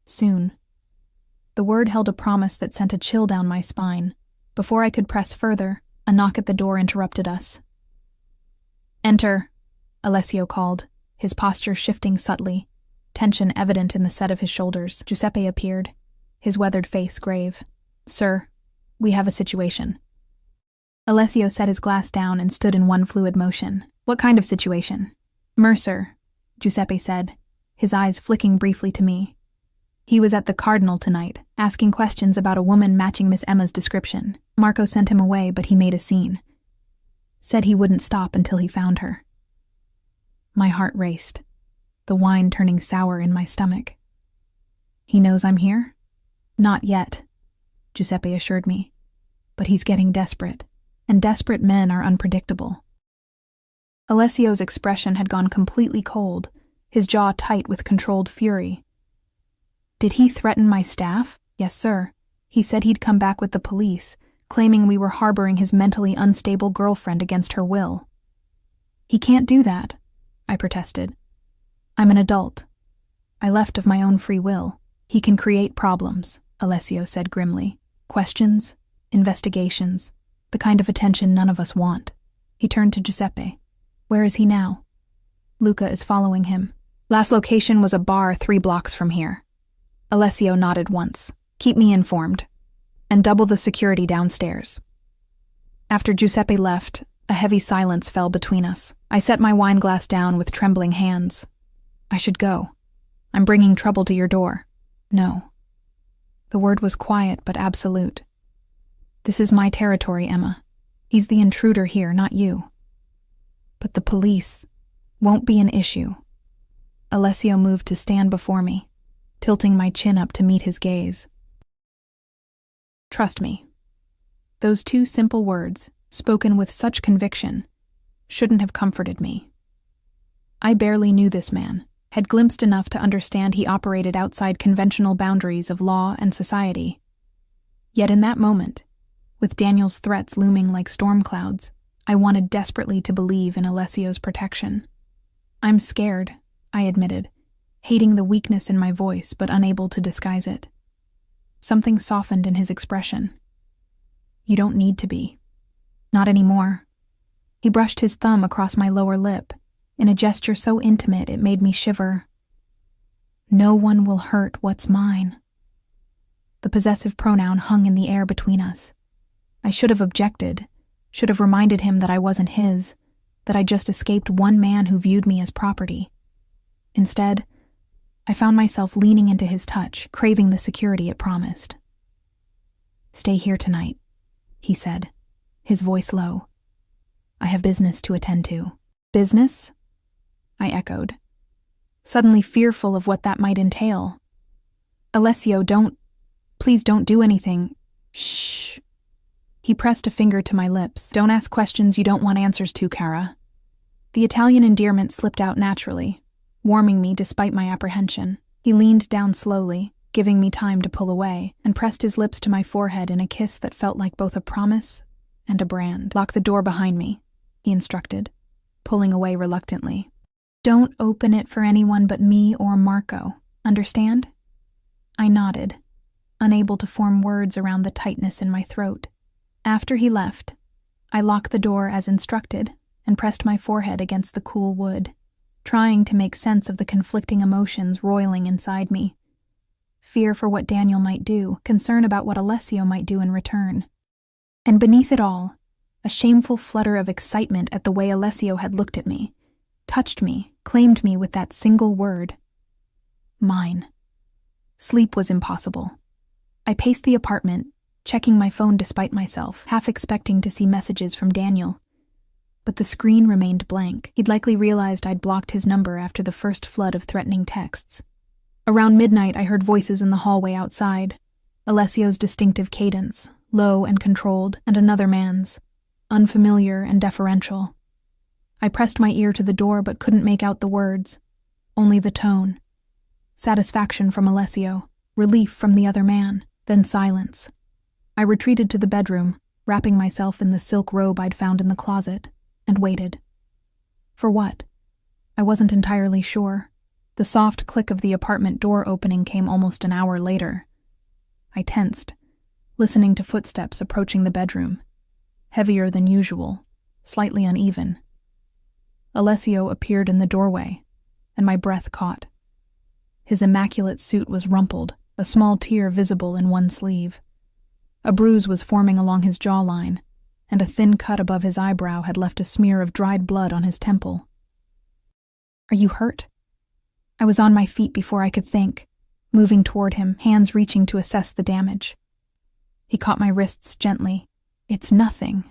"Soon." The word held a promise that sent a chill down my spine. Before I could press further, a knock at the door interrupted us. "Enter," Alessio called, his posture shifting subtly, tension evident in the set of his shoulders. Giuseppe appeared, his weathered face grave. "Sir, we have a situation." Alessio set his glass down and stood in one fluid motion. "What kind of situation?" "Mercer," Giuseppe said, his eyes flicking briefly to me. "He was at the Cardinal tonight, asking questions about a woman matching Miss Emma's description. Marco sent him away, but he made a scene. Said he wouldn't stop until he found her." My heart raced, the wine turning sour in my stomach. "He knows I'm here?" "Not yet," Giuseppe assured me. "But he's getting desperate, and desperate men are unpredictable." Alessio's expression had gone completely cold, his jaw tight with controlled fury. "Did he threaten my staff?" "Yes, sir. He said he'd come back with the police, claiming we were harboring his mentally unstable girlfriend against her will." "He can't do that," I protested. "I'm an adult. I left of my own free will." "He can create problems," Alessio said grimly. "Questions, investigations, the kind of attention none of us want." He turned to Giuseppe. "Where is he now?" "Luca is following him. Last location was a bar 3 blocks from here." Alessio nodded once. "Keep me informed. And double the security downstairs." After Giuseppe left, a heavy silence fell between us. I set my wine glass down with trembling hands. "I should go. I'm bringing trouble to your door." "No." The word was quiet but absolute. "This is my territory, Emma. He's the intruder here, not you." "But the police won't be an issue." Alessio moved to stand before me, tilting my chin up to meet his gaze. "Trust me." Those 2 simple words, spoken with such conviction, shouldn't have comforted me. I barely knew this man, had glimpsed enough to understand he operated outside conventional boundaries of law and society. Yet in that moment, with Daniel's threats looming like storm clouds, I wanted desperately to believe in Alessio's protection. "I'm scared," I admitted, hating the weakness in my voice but unable to disguise it. Something softened in his expression. "You don't need to be. Not anymore." He brushed his thumb across my lower lip, in a gesture so intimate it made me shiver. "No one will hurt what's mine." The possessive pronoun hung in the air between us. I should have objected, should have reminded him that I wasn't his, that I just escaped one man who viewed me as property. Instead, I found myself leaning into his touch, craving the security it promised. "Stay here tonight," he said, his voice low. "I have business to attend to." "Business?" I echoed, suddenly fearful of what that might entail. "Alessio, please don't do anything." "Shh." He pressed a finger to my lips. "Don't ask questions you don't want answers to, Cara." The Italian endearment slipped out naturally, warming me despite my apprehension. He leaned down slowly, giving me time to pull away, and pressed his lips to my forehead in a kiss that felt like both a promise and a brand. "Lock the door behind me," he instructed, pulling away reluctantly. "Don't open it for anyone but me or Marco. Understand?" I nodded, unable to form words around the tightness in my throat. After he left, I locked the door as instructed and pressed my forehead against the cool wood, trying to make sense of the conflicting emotions roiling inside me. Fear for what Daniel might do, concern about what Alessio might do in return. And beneath it all, a shameful flutter of excitement at the way Alessio had looked at me, touched me, claimed me with that single word. Mine. Sleep was impossible. I paced the apartment, checking my phone despite myself, half expecting to see messages from Daniel. But the screen remained blank. He'd likely realized I'd blocked his number after the first flood of threatening texts. Around midnight, I heard voices in the hallway outside. Alessio's distinctive cadence, low and controlled, and another man's, unfamiliar and deferential. I pressed my ear to the door but couldn't make out the words, only the tone. Satisfaction from Alessio, relief from the other man, then silence. I retreated to the bedroom, wrapping myself in the silk robe I'd found in the closet, and waited. For what? I wasn't entirely sure. The soft click of the apartment door opening came almost an hour later. I tensed, listening to footsteps approaching the bedroom, heavier than usual, slightly uneven. Alessio appeared in the doorway, and my breath caught. His immaculate suit was rumpled, a small tear visible in one sleeve. A bruise was forming along his jawline, and a thin cut above his eyebrow had left a smear of dried blood on his temple. "Are you hurt?" I was on my feet before I could think, moving toward him, hands reaching to assess the damage. He caught my wrists gently. "It's nothing,"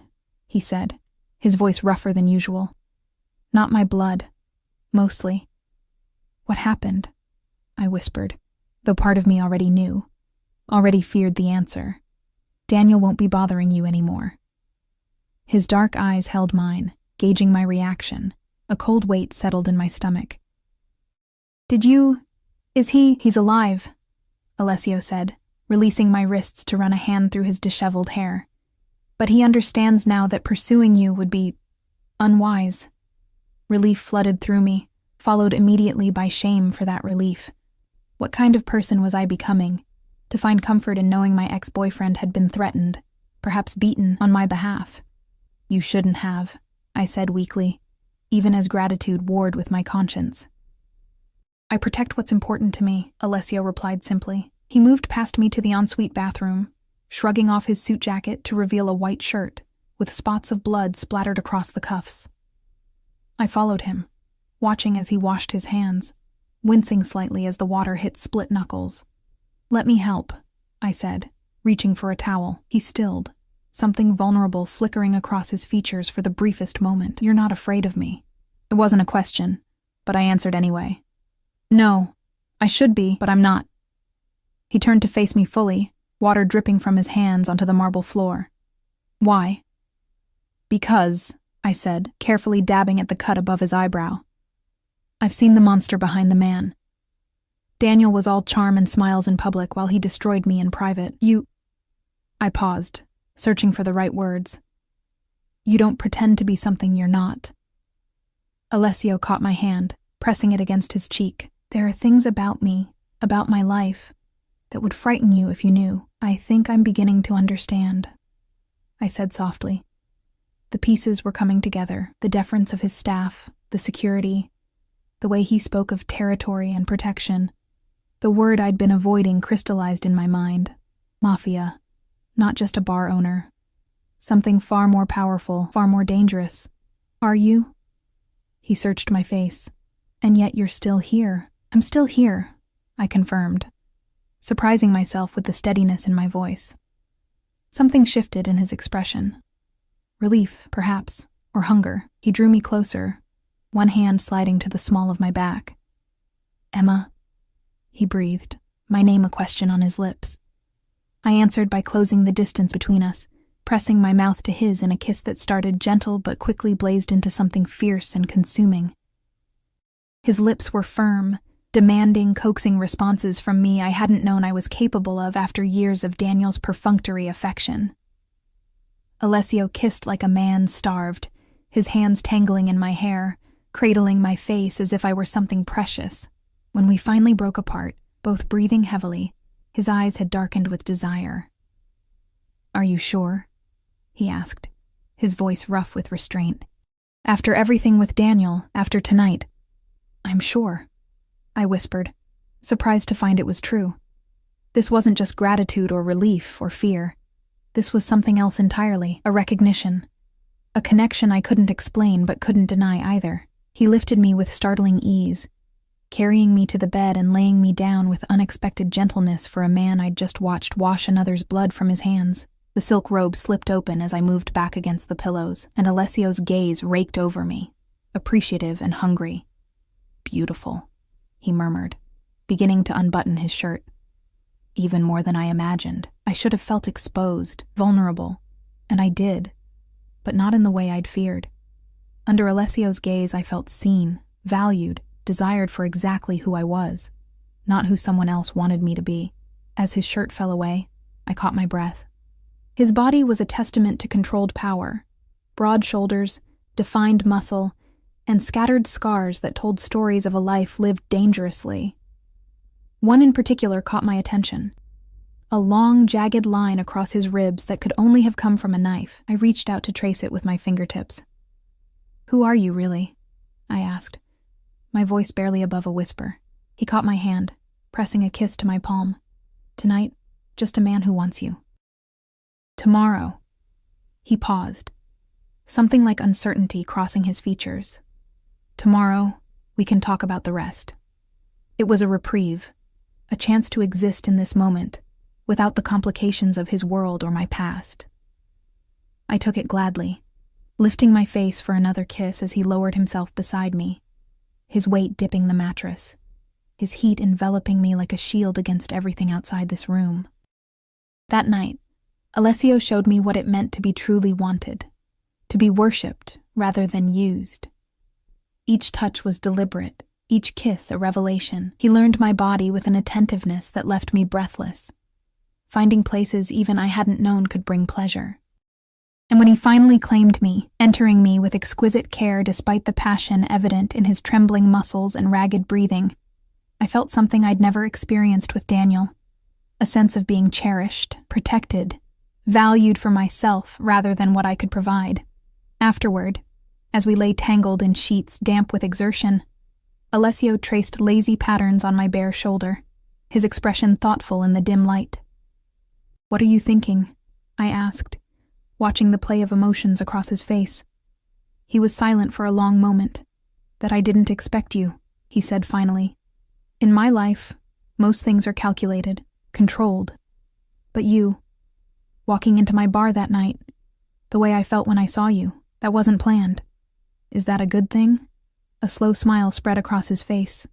he said, his voice rougher than usual. "Not my blood. Mostly." "What happened?" I whispered, though part of me already knew, already feared the answer. "Daniel won't be bothering you anymore." His dark eyes held mine, gauging my reaction. A cold weight settled in my stomach. He's alive," Alessio said, releasing my wrists to run a hand through his disheveled hair. "But he understands now that pursuing you would be unwise." Relief flooded through me, followed immediately by shame for that relief. What kind of person was I becoming, to find comfort in knowing my ex-boyfriend had been threatened, perhaps beaten, on my behalf? "You shouldn't have," I said weakly, even as gratitude warred with my conscience. "I protect what's important to me," Alessio replied simply. He moved past me to the ensuite bathroom, shrugging off his suit jacket to reveal a white shirt, with spots of blood splattered across the cuffs. I followed him, watching as he washed his hands, wincing slightly as the water hit split knuckles. "Let me help," I said, reaching for a towel. He stilled, something vulnerable flickering across his features for the briefest moment. "You're not afraid of me." It wasn't a question, but I answered anyway. "No, I should be, but I'm not." He turned to face me fully, water dripping from his hands onto the marble floor. "Why?" "Because," I said, carefully dabbing at the cut above his eyebrow. "I've seen the monster behind the man. Daniel was all charm and smiles in public while he destroyed me in private. I paused, searching for the right words. "You don't pretend to be something you're not." Alessio caught my hand, pressing it against his cheek. "There are things about me, about my life, that would frighten you if you knew. I think I'm beginning to understand," I said softly. The pieces were coming together, the deference of his staff, the security, the way he spoke of territory and protection. The word I'd been avoiding crystallized in my mind. Mafia. Not just a bar owner. Something far more powerful, far more dangerous. "Are you?" He searched my face. "And yet you're still here." "I'm still here," I confirmed, surprising myself with the steadiness in my voice. Something shifted in his expression. Relief, perhaps, or hunger. He drew me closer, one hand sliding to the small of my back. "Emma," he breathed, my name a question on his lips. I answered by closing the distance between us, pressing my mouth to his in a kiss that started gentle but quickly blazed into something fierce and consuming. His lips were firm, demanding, coaxing responses from me I hadn't known I was capable of after years of Daniel's perfunctory affection. Alessio kissed like a man starved, his hands tangling in my hair, cradling my face as if I were something precious. When we finally broke apart, both breathing heavily, his eyes had darkened with desire. "Are you sure?" he asked, his voice rough with restraint. "After everything with Daniel, after tonight?" "I'm sure," I whispered, surprised to find it was true. This wasn't just gratitude or relief or fear. This was something else entirely, a recognition. A connection I couldn't explain but couldn't deny either. He lifted me with startling ease, carrying me to the bed and laying me down with unexpected gentleness for a man I'd just watched wash another's blood from his hands. The silk robe slipped open as I moved back against the pillows, and Alessio's gaze raked over me, appreciative and hungry. "Beautiful," he murmured, beginning to unbutton his shirt. Even more than I imagined. I should have felt exposed, vulnerable, and I did, but not in the way I'd feared. Under Alessio's gaze, I felt seen, valued, desired for exactly who I was, not who someone else wanted me to be. As his shirt fell away, I caught my breath. His body was a testament to controlled power, broad shoulders, defined muscle, and scattered scars that told stories of a life lived dangerously. One in particular caught my attention. A long, jagged line across his ribs that could only have come from a knife. I reached out to trace it with my fingertips. "Who are you, really?" I asked, my voice barely above a whisper. He caught my hand, pressing a kiss to my palm. "Tonight, just a man who wants you." "Tomorrow." He paused, something like uncertainty crossing his features. "Tomorrow, we can talk about the rest." It was a reprieve, a chance to exist in this moment, without the complications of his world or my past. I took it gladly, lifting my face for another kiss as he lowered himself beside me, his weight dipping the mattress, his heat enveloping me like a shield against everything outside this room. That night, Alessio showed me what it meant to be truly wanted, to be worshipped rather than used. Each touch was deliberate, each kiss a revelation. He learned my body with an attentiveness that left me breathless, finding places even I hadn't known could bring pleasure. And when he finally claimed me, entering me with exquisite care despite the passion evident in his trembling muscles and ragged breathing, I felt something I'd never experienced with Daniel, a sense of being cherished, protected, valued for myself rather than what I could provide. Afterward, as we lay tangled in sheets damp with exertion, Alessio traced lazy patterns on my bare shoulder, his expression thoughtful in the dim light. "What are you thinking?" I asked, watching the play of emotions across his face. He was silent for a long moment. "That I didn't expect you," he said finally. "In my life, most things are calculated, controlled. But you, walking into my bar that night, the way I felt when I saw you, that wasn't planned. Is that a good thing?" A slow smile spread across his face,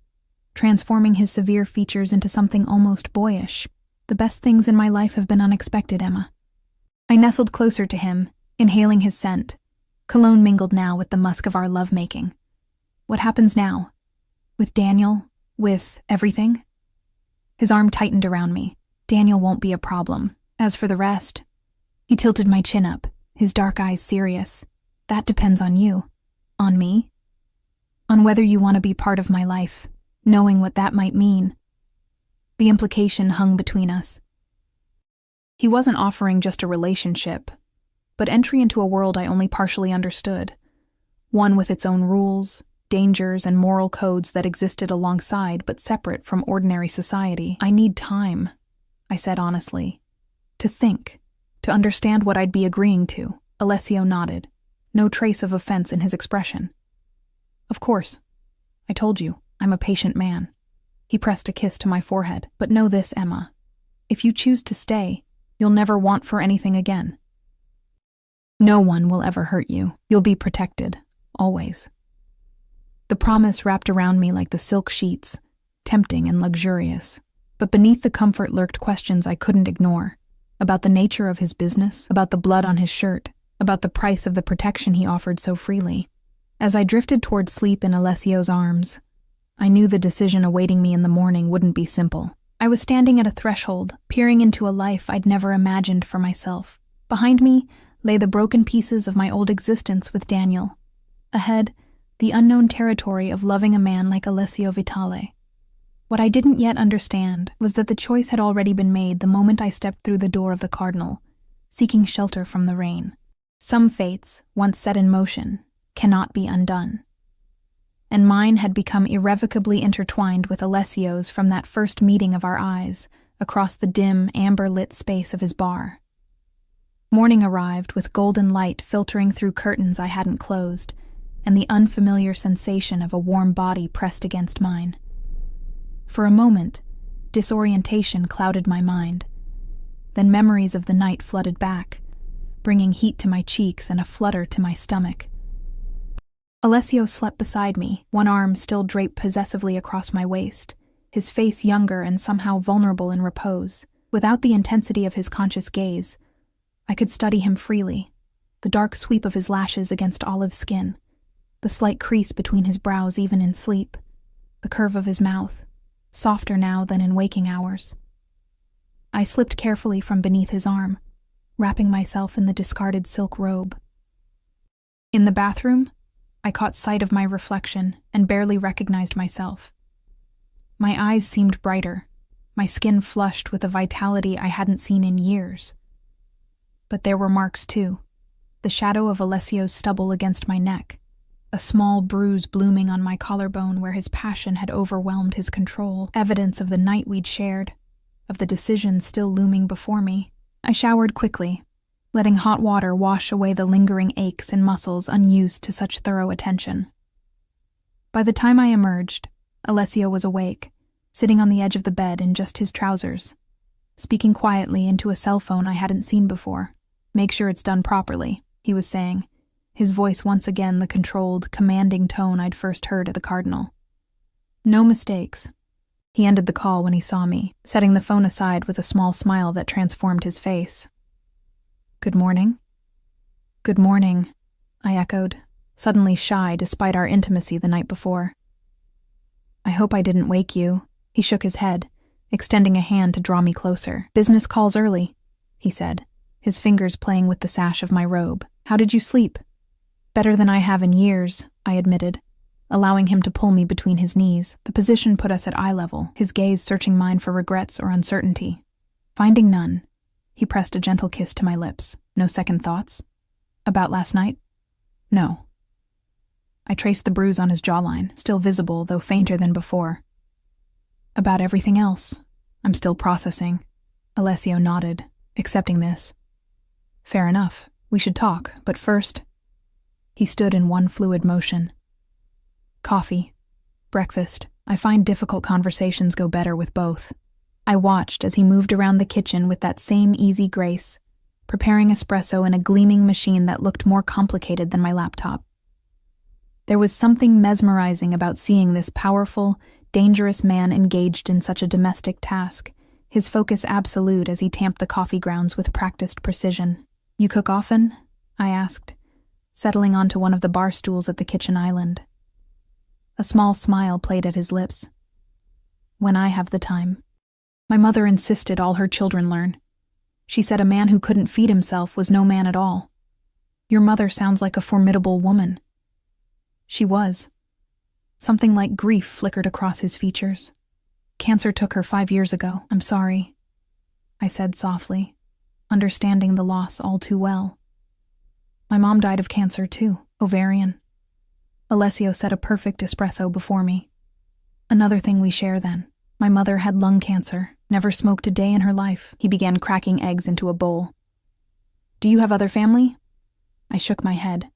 transforming his severe features into something almost boyish. "The best things in my life have been unexpected, Emma." I nestled closer to him, inhaling his scent, cologne mingled now with the musk of our lovemaking. "What happens now? With Daniel? With everything?" His arm tightened around me. "Daniel won't be a problem. As for the rest..." He tilted my chin up, his dark eyes serious. "That depends on you." "On me?" "On whether you want to be part of my life, knowing what that might mean." The implication hung between us. He wasn't offering just a relationship, but entry into a world I only partially understood, one with its own rules, dangers, and moral codes that existed alongside but separate from ordinary society. "I need time," I said honestly. "To think, to understand what I'd be agreeing to." Alessio nodded, no trace of offense in his expression. "Of course. I told you, I'm a patient man." He pressed a kiss to my forehead. "But know this, Emma. If you choose to stay, you'll never want for anything again. No one will ever hurt you. You'll be protected, always." The promise wrapped around me like the silk sheets, tempting and luxurious. But beneath the comfort lurked questions I couldn't ignore, about the nature of his business, about the blood on his shirt, about the price of the protection he offered so freely. As I drifted toward sleep in Alessio's arms, I knew the decision awaiting me in the morning wouldn't be simple. I was standing at a threshold, peering into a life I'd never imagined for myself. Behind me lay the broken pieces of my old existence with Daniel. Ahead, the unknown territory of loving a man like Alessio Vitale. What I didn't yet understand was that the choice had already been made the moment I stepped through the door of the Cardinal, seeking shelter from the rain. Some fates, once set in motion, cannot be undone. And mine had become irrevocably intertwined with Alessio's from that first meeting of our eyes across the dim, amber-lit space of his bar. Morning arrived with golden light filtering through curtains I hadn't closed, and the unfamiliar sensation of a warm body pressed against mine. For a moment, disorientation clouded my mind. Then memories of the night flooded back, bringing heat to my cheeks and a flutter to my stomach. Alessio slept beside me, one arm still draped possessively across my waist, his face younger and somehow vulnerable in repose. Without the intensity of his conscious gaze, I could study him freely, the dark sweep of his lashes against olive skin, the slight crease between his brows even in sleep, the curve of his mouth, softer now than in waking hours. I slipped carefully from beneath his arm, wrapping myself in the discarded silk robe. In the bathroom, I caught sight of my reflection and barely recognized myself. My eyes seemed brighter, my skin flushed with a vitality I hadn't seen in years. But there were marks too, the shadow of Alessio's stubble against my neck, a small bruise blooming on my collarbone where his passion had overwhelmed his control, evidence of the night we'd shared, of the decision still looming before me. I showered quickly, letting hot water wash away the lingering aches and muscles unused to such thorough attention. By the time I emerged, Alessio was awake, sitting on the edge of the bed in just his trousers, speaking quietly into a cell phone I hadn't seen before. "Make sure it's done properly," he was saying, his voice once again the controlled, commanding tone I'd first heard at the Cardinal. "No mistakes." He ended the call when he saw me, setting the phone aside with a small smile that transformed his face. "Good morning." "Good morning," I echoed, suddenly shy despite our intimacy the night before. "I hope I didn't wake you." He shook his head, extending a hand to draw me closer. "Business calls early," he said, his fingers playing with the sash of my robe. "How did you sleep?" "Better than I have in years," I admitted, allowing him to pull me between his knees. The position put us at eye level, his gaze searching mine for regrets or uncertainty. Finding none, he pressed a gentle kiss to my lips. "No second thoughts? About last night?" "No." I traced the bruise on his jawline, still visible though fainter than before. "About everything else. I'm still processing." Alessio nodded, accepting this. "Fair enough. We should talk, but first..." He stood in one fluid motion. "Coffee. Breakfast. I find difficult conversations go better with both." I watched as he moved around the kitchen with that same easy grace, preparing espresso in a gleaming machine that looked more complicated than my laptop. There was something mesmerizing about seeing this powerful, dangerous man engaged in such a domestic task, his focus absolute as he tamped the coffee grounds with practiced precision. "You cook often?" I asked, settling onto one of the bar stools at the kitchen island. A small smile played at his lips. "When I have the time. My mother insisted all her children learn. She said a man who couldn't feed himself was no man at all. Your mother sounds like a formidable woman." She was. Something like grief flickered across his features. "Cancer took her 5 years ago. I'm sorry," I said softly, understanding the loss all too well. "My mom died of cancer too, ovarian." Alessio set a perfect espresso before me. "Another thing we share then. My mother had lung cancer, never smoked a day in her life." He began cracking eggs into a bowl. "Do you have other family?" I shook my head.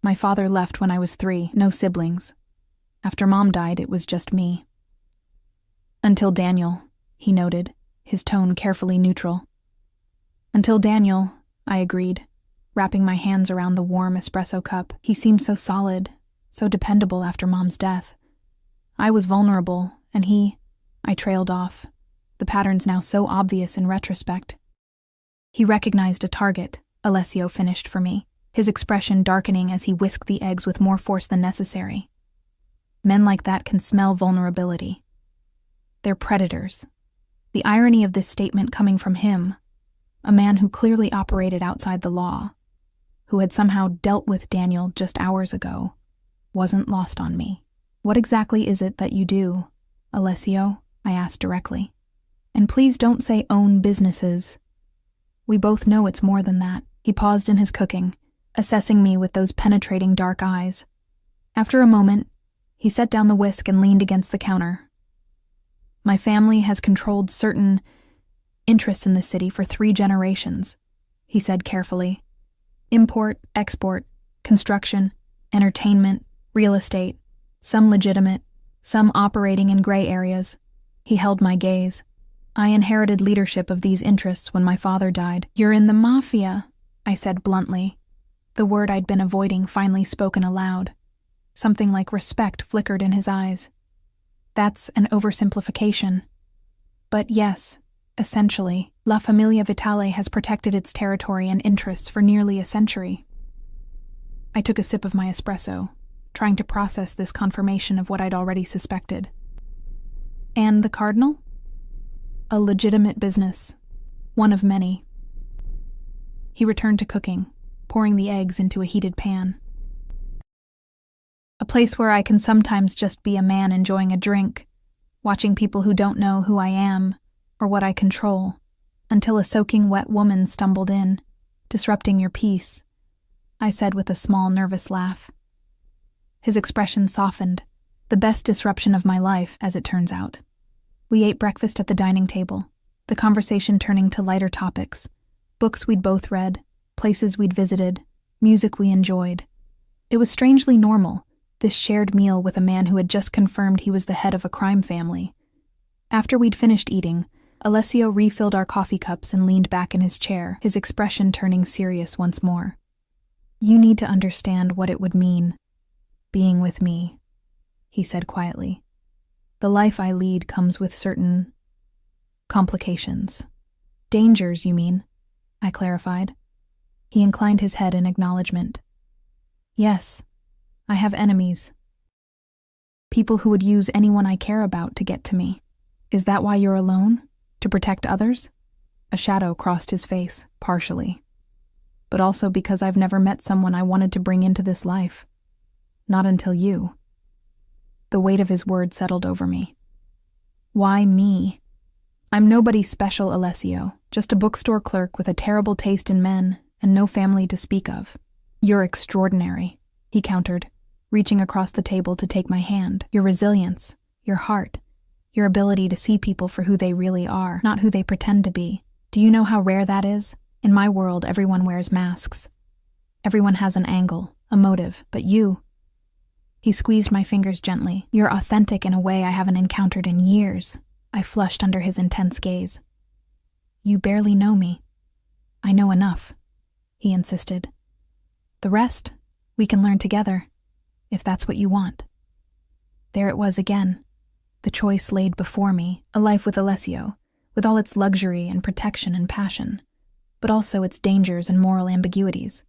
My father left when I was 3, no siblings. After Mom died, it was just me. "Until Daniel," he noted, his tone carefully neutral. "Until Daniel," I agreed, wrapping my hands around the warm espresso cup. He seemed so solid, so dependable after Mom's death. I was vulnerable, and he... I trailed off, the patterns now so obvious in retrospect. He recognized a target, Alessio finished for me, his expression darkening as he whisked the eggs with more force than necessary. Men like that can smell vulnerability. They're predators. The irony of this statement coming from him, a man who clearly operated outside the law, who had somehow dealt with Daniel just hours ago, wasn't lost on me. "What exactly is it that you do, Alessio?" I asked directly. "And please don't say own businesses. We both know it's more than that." He paused in his cooking, assessing me with those penetrating dark eyes. After a moment, he set down the whisk and leaned against the counter. "My family has controlled certain interests in the city for 3 generations," he said carefully. "Import, export, construction, entertainment, real estate, some legitimate, some operating in gray areas." He held my gaze. "I inherited leadership of these interests when my father died." "You're in the Mafia," I said bluntly. The word I'd been avoiding finally spoken aloud. Something like respect flickered in his eyes. "That's an oversimplification. But yes, essentially, La Famiglia Vitale has protected its territory and interests for nearly a century." I took a sip of my espresso, trying to process this confirmation of what I'd already suspected. "And the Cardinal?" "A legitimate business. One of many." He returned to cooking, pouring the eggs into a heated pan. "A place where I can sometimes just be a man enjoying a drink, watching people who don't know who I am or what I control, until a soaking wet woman stumbled in, disrupting your peace," I said with a small nervous laugh. His expression softened, the best disruption of my life, as it turns out. We ate breakfast at the dining table, the conversation turning to lighter topics, books we'd both read, places we'd visited, music we enjoyed. It was strangely normal, this shared meal with a man who had just confirmed he was the head of a crime family. After we'd finished eating, Alessio refilled our coffee cups and leaned back in his chair, his expression turning serious once more. "You need to understand what it would mean, being with me," he said quietly. "The life I lead comes with certain complications." "Dangers, you mean?" I clarified. He inclined his head in acknowledgement. "Yes, I have enemies. People who would use anyone I care about to get to me." "Is that why you're alone? To protect others?" A shadow crossed his face, partially. "But also because I've never met someone I wanted to bring into this life. Not until you." The weight of his words settled over me. "Why me? I'm nobody special, Alessio, just a bookstore clerk with a terrible taste in men and no family to speak of." "You're extraordinary," he countered, reaching across the table to take my hand. "Your resilience, your heart, your ability to see people for who they really are, not who they pretend to be. Do you know how rare that is? In my world, everyone wears masks. Everyone has an angle, a motive, but you..." He squeezed my fingers gently. "You're authentic in a way I haven't encountered in years." I flushed under his intense gaze. "You barely know me." "I know enough," he insisted. "The rest, we can learn together, if that's what you want." There it was again. The choice laid before me, a life with Alessio, with all its luxury and protection and passion, but also its dangers and moral ambiguities.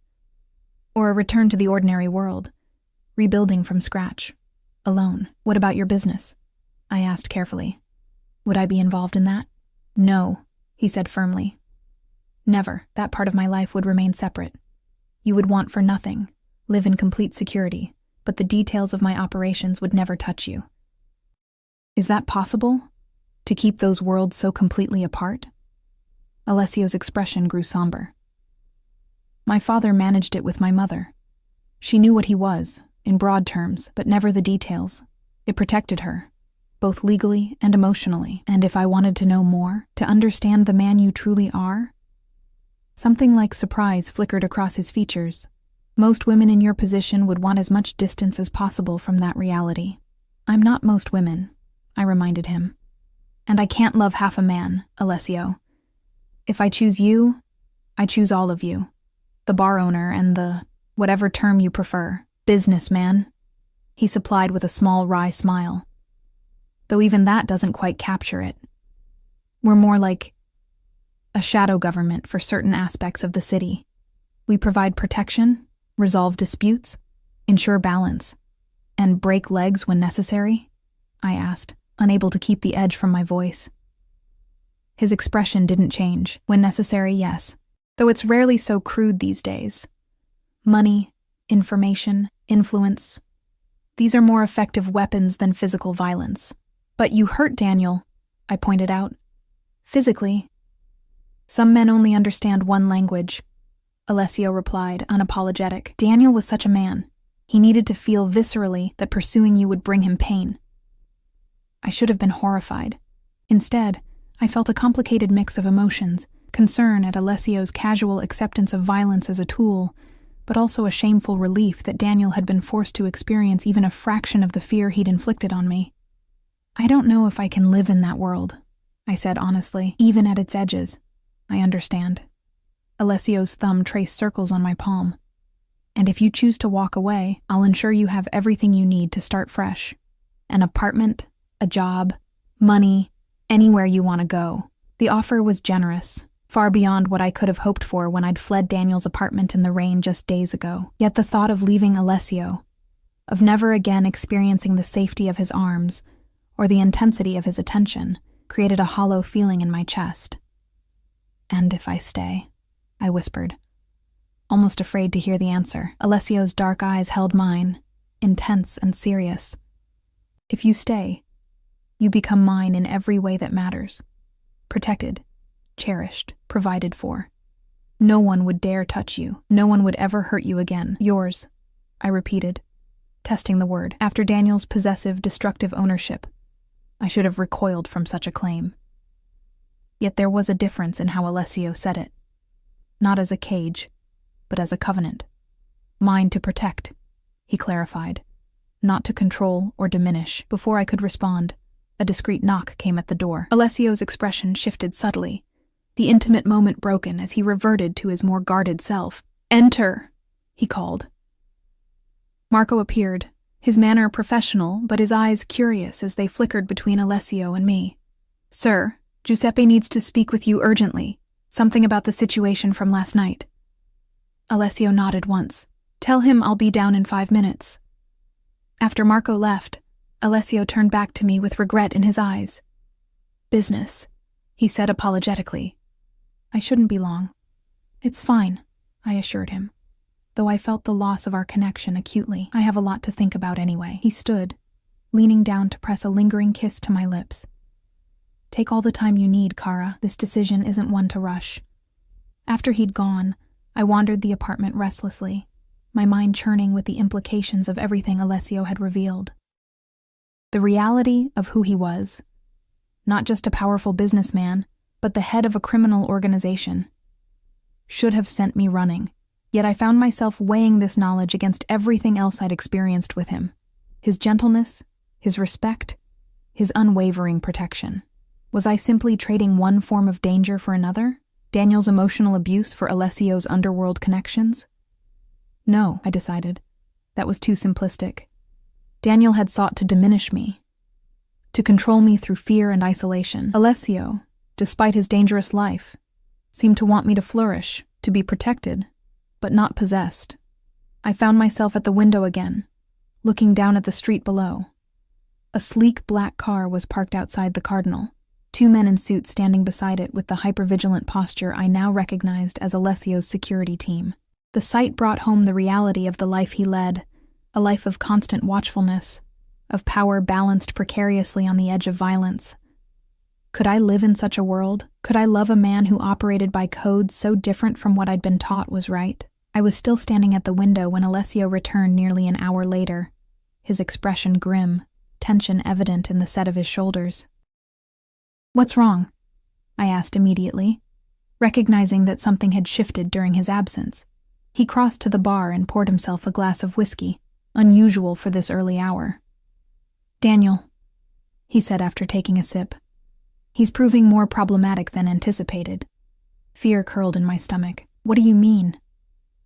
Or a return to the ordinary world, rebuilding from scratch, alone. "What about your business?" I asked carefully. "Would I be involved in that?" "No," he said firmly. "Never. That part of my life would remain separate. You would want for nothing, live in complete security, but the details of my operations would never touch you." "Is that possible? To keep those worlds so completely apart?" Alessio's expression grew somber. "My father managed it with my mother. She knew what he was, in broad terms, but never the details. It protected her, both legally and emotionally. And if I wanted to know more, to understand the man you truly are..." Something like surprise flickered across his features. "Most women in your position would want as much distance as possible from that reality." "I'm not most women," I reminded him. "And I can't love half a man, Alessio. If I choose you, I choose all of you. The bar owner and the, whatever term you prefer, businessman," he supplied with a small wry smile. "Though even that doesn't quite capture it. We're more like a shadow government for certain aspects of the city. We provide protection, resolve disputes, ensure balance, And break legs when necessary? I asked, unable to keep the edge from my voice. His expression didn't change. When necessary, yes. Though it's rarely so crude these days. Money, information, influence. These are more effective weapons than physical violence. But you hurt Daniel, I pointed out. Physically. Some men only understand one language, Alessio replied, unapologetic. Daniel was such a man. He needed to feel viscerally that pursuing you would bring him pain. I should have been horrified. Instead, I felt a complicated mix of emotions, concern at Alessio's casual acceptance of violence as a tool, but also a shameful relief that Daniel had been forced to experience even a fraction of the fear he'd inflicted on me. I don't know if I can live in that world, I said honestly, even at its edges. I understand. Alessio's thumb traced circles on my palm. And if you choose to walk away, I'll ensure you have everything you need to start fresh. An apartment, a job, money, anywhere you want to go. The offer was generous, far beyond what I could have hoped for when I'd fled Daniel's apartment in the rain just days ago. Yet the thought of leaving Alessio, of never again experiencing the safety of his arms or the intensity of his attention, created a hollow feeling in my chest. And if I stay, I whispered, almost afraid to hear the answer. Alessio's dark eyes held mine, intense and serious. If you stay, you become mine in every way that matters. Protected, cherished, provided for. No one would dare touch you. No one would ever hurt you again. Yours, I repeated, testing the word. After Daniel's possessive, destructive ownership, I should have recoiled from such a claim. Yet there was a difference in how Alessio said it. Not as a cage, but as a covenant. Mine to protect, he clarified, not to control or diminish. Before I could respond, a discreet knock came at the door. Alessio's expression shifted subtly, the intimate moment broken as he reverted to his more guarded self. "Enter," he called. Marco appeared, his manner professional, but his eyes curious as they flickered between Alessio and me. "Sir, Giuseppe needs to speak with you urgently. Something about the situation from last night." Alessio nodded once. "Tell him I'll be down in 5 minutes." After Marco left, Alessio turned back to me with regret in his eyes. "Business," he said apologetically. "I shouldn't be long." "It's fine," I assured him, though I felt the loss of our connection acutely. "I have a lot to think about anyway." He stood, leaning down to press a lingering kiss to my lips. "Take all the time you need, Kara. This decision isn't one to rush." After he'd gone, I wandered the apartment restlessly, my mind churning with the implications of everything Alessio had revealed. The reality of who he was, not just a powerful businessman, but the head of a criminal organization, should have sent me running. Yet I found myself weighing this knowledge against everything else I'd experienced with him. His gentleness, his respect, his unwavering protection. Was I simply trading one form of danger for another? Daniel's emotional abuse for Alessio's underworld connections? No, I decided. That was too simplistic. Daniel had sought to diminish me, to control me through fear and isolation. Alessio, despite his dangerous life, seemed to want me to flourish, to be protected, but not possessed. I found myself at the window again, looking down at the street below. A sleek black car was parked outside the Cardinal, 2 men in suits standing beside it with the hypervigilant posture I now recognized as Alessio's security team. The sight brought home the reality of the life he led, a life of constant watchfulness, of power balanced precariously on the edge of violence. Could I live in such a world? Could I love a man who operated by codes so different from what I'd been taught was right? I was still standing at the window when Alessio returned nearly an hour later, his expression grim, tension evident in the set of his shoulders. "What's wrong?" I asked immediately, recognizing that something had shifted during his absence. He crossed to the bar and poured himself a glass of whiskey, unusual for this early hour. "Daniel," he said after taking a sip. "He's proving more problematic than anticipated." Fear curled in my stomach. "What do you mean?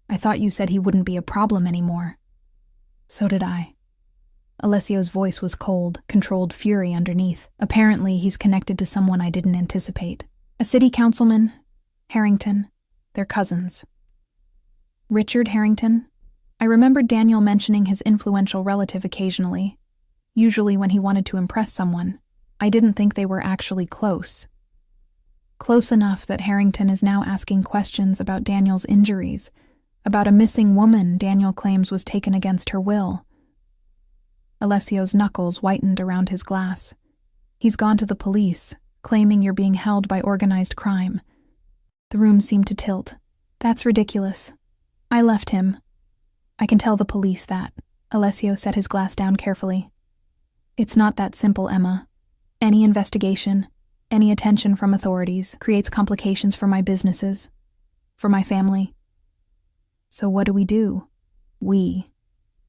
I thought you said he wouldn't be a problem anymore." "So did I." Alessio's voice was cold, controlled fury underneath. "Apparently, he's connected to someone I didn't anticipate. A city councilman, Harrington, they're cousins." "Richard Harrington?" I remembered Daniel mentioning his influential relative occasionally, usually when he wanted to impress someone. I didn't think they were actually close. Close enough that Harrington is now asking questions about Daniel's injuries, about a missing woman Daniel claims was taken against her will. Alessio's knuckles whitened around his glass. He's gone to the police, claiming you're being held by organized crime. The room seemed to tilt. That's ridiculous. I left him. I can tell the police that. Alessio set his glass down carefully. It's not that simple, Emma. Any investigation, any attention from authorities creates complications for my businesses, for my family. So what do we do? We,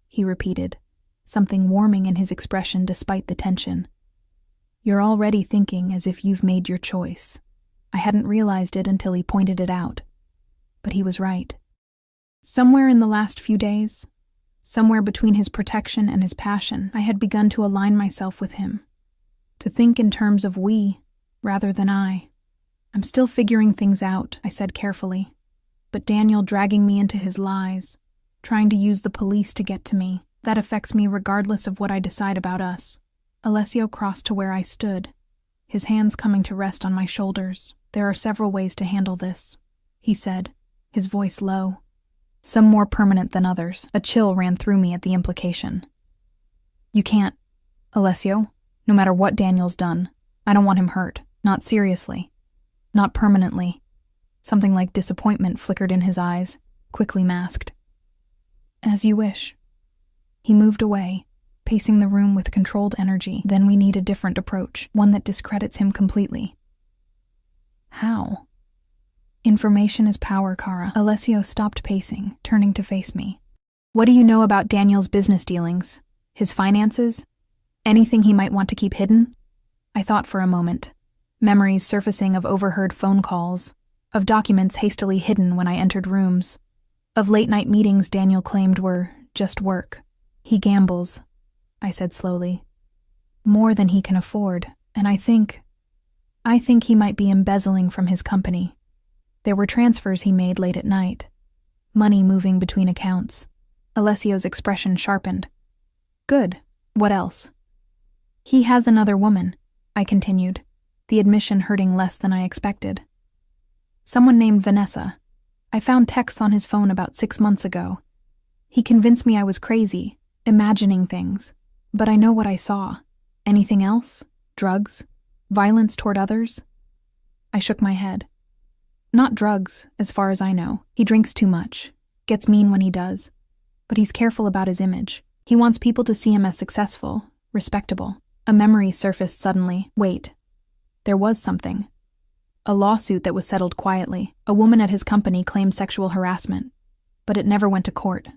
he repeated, something warming in his expression despite the tension. You're already thinking as if you've made your choice. I hadn't realized it until he pointed it out. But he was right. Somewhere in the last few days, somewhere between his protection and his passion, I had begun to align myself with him, to think in terms of we rather than I. I'm still figuring things out, I said carefully, but Daniel dragging me into his lies, trying to use the police to get to me, that affects me regardless of what I decide about us. Alessio crossed to where I stood, his hands coming to rest on my shoulders. There are several ways to handle this, he said, his voice low. Some more permanent than others. A chill ran through me at the implication. You can't, Alessio, no matter what Daniel's done. I don't want him hurt. Not seriously. Not permanently. Something like disappointment flickered in his eyes, quickly masked. As you wish. He moved away, pacing the room with controlled energy. Then we need a different approach, one that discredits him completely. How? Information is power, Kara. Alessio stopped pacing, turning to face me. What do you know about Daniel's business dealings? His finances? Anything he might want to keep hidden? I thought for a moment, memories surfacing of overheard phone calls, of documents hastily hidden when I entered rooms, of late-night meetings Daniel claimed were just work. He gambles, I said slowly. More than he can afford, and I think he might be embezzling from his company. There were transfers he made late at night, money moving between accounts. Alessio's expression sharpened. Good. What else? He has another woman, I continued, the admission hurting less than I expected. Someone named Vanessa. I found texts on his phone about 6 months ago. He convinced me I was crazy, imagining things, but I know what I saw. Anything else? Drugs? Violence toward others? I shook my head. Not drugs, as far as I know. He drinks too much, gets mean when he does, but he's careful about his image. He wants people to see him as successful, respectable. A memory surfaced suddenly. Wait. There was something. A lawsuit that was settled quietly. A woman at his company claimed sexual harassment, but it never went to court.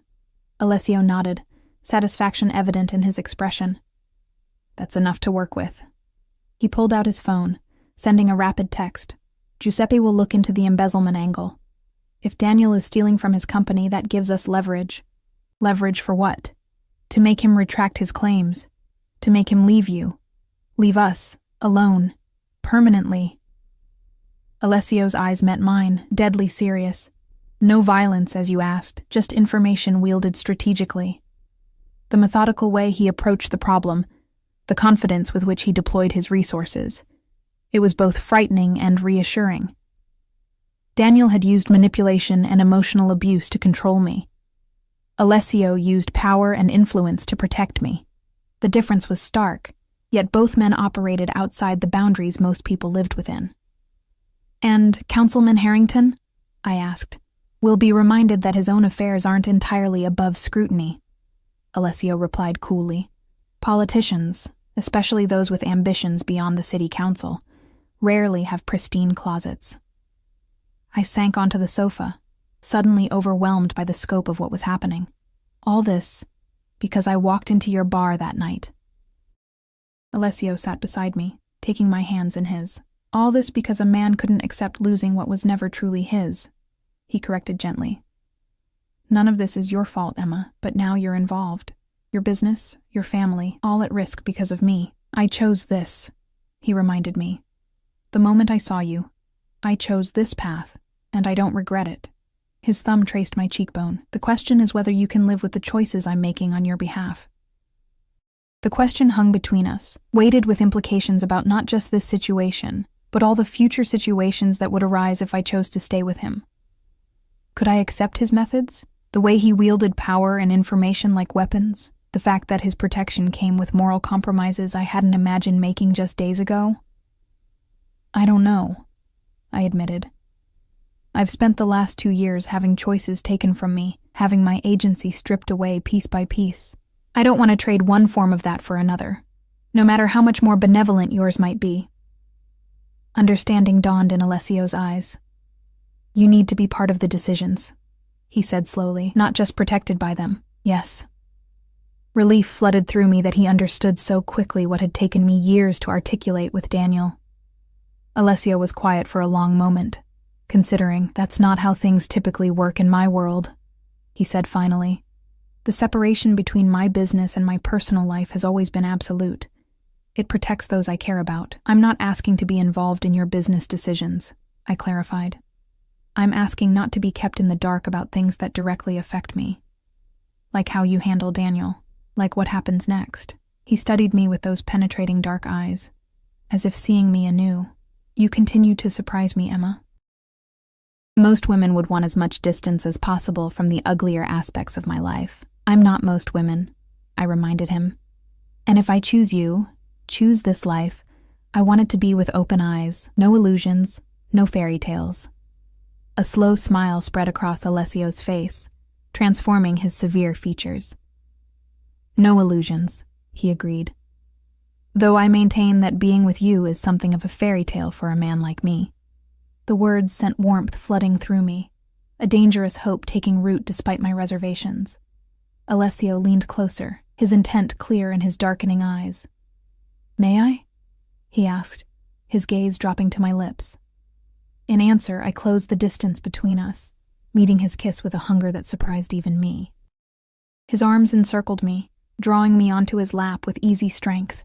Alessio nodded, satisfaction evident in his expression. That's enough to work with. He pulled out his phone, sending a rapid text. Giuseppe will look into the embezzlement angle. If Daniel is stealing from his company, that gives us leverage. Leverage for what? To make him retract his claims. To make him leave you. Leave us. Alone. Permanently. Alessio's eyes met mine, deadly serious. No violence, as you asked, just information wielded strategically. The methodical way he approached the problem, the confidence with which he deployed his resources. It was both frightening and reassuring. Daniel had used manipulation and emotional abuse to control me. Alessio used power and influence to protect me. The difference was stark, yet both men operated outside the boundaries most people lived within. And Councilman Harrington? I asked. Will be reminded that his own affairs aren't entirely above scrutiny. Alessio replied coolly. Politicians, especially those with ambitions beyond the city council, rarely have pristine closets. I sank onto the sofa, suddenly overwhelmed by the scope of what was happening. All this because I walked into your bar that night. Alessio sat beside me, taking my hands in his. All this because a man couldn't accept losing what was never truly his, he corrected gently. None of this is your fault, Emma, but now you're involved. Your business, your family, all at risk because of me. I chose this, he reminded me. The moment I saw you, I chose this path, and I don't regret it. His thumb traced my cheekbone. The question is whether you can live with the choices I'm making on your behalf. The question hung between us, weighted with implications about not just this situation, but all the future situations that would arise if I chose to stay with him. Could I accept his methods? The way he wielded power and information like weapons? The fact that his protection came with moral compromises I hadn't imagined making just days ago? I don't know, I admitted. I've spent the last 2 years having choices taken from me, having my agency stripped away piece by piece. I don't want to trade one form of that for another, no matter how much more benevolent yours might be. Understanding dawned in Alessio's eyes. You need to be part of the decisions, he said slowly, not just protected by them. Yes. Relief flooded through me that he understood so quickly what had taken me years to articulate with Daniel. Alessio was quiet for a long moment, considering that's not how things typically work in my world, he said finally. The separation between my business and my personal life has always been absolute. It protects those I care about. I'm not asking to be involved in your business decisions, I clarified. I'm asking not to be kept in the dark about things that directly affect me. Like how you handle Daniel, like what happens next. He studied me with those penetrating dark eyes, as if seeing me anew. You continue to surprise me, Emma. Most women would want as much distance as possible from the uglier aspects of my life. I'm not most women, I reminded him. And if I choose you, choose this life, I want it to be with open eyes, no illusions, no fairy tales. A slow smile spread across Alessio's face, transforming his severe features. No illusions, he agreed. Though I maintain that being with you is something of a fairy tale for a man like me. The words sent warmth flooding through me, a dangerous hope taking root despite my reservations. Alessio leaned closer, his intent clear in his darkening eyes. May I? He asked, his gaze dropping to my lips. In answer, I closed the distance between us, meeting his kiss with a hunger that surprised even me. His arms encircled me, drawing me onto his lap with easy strength,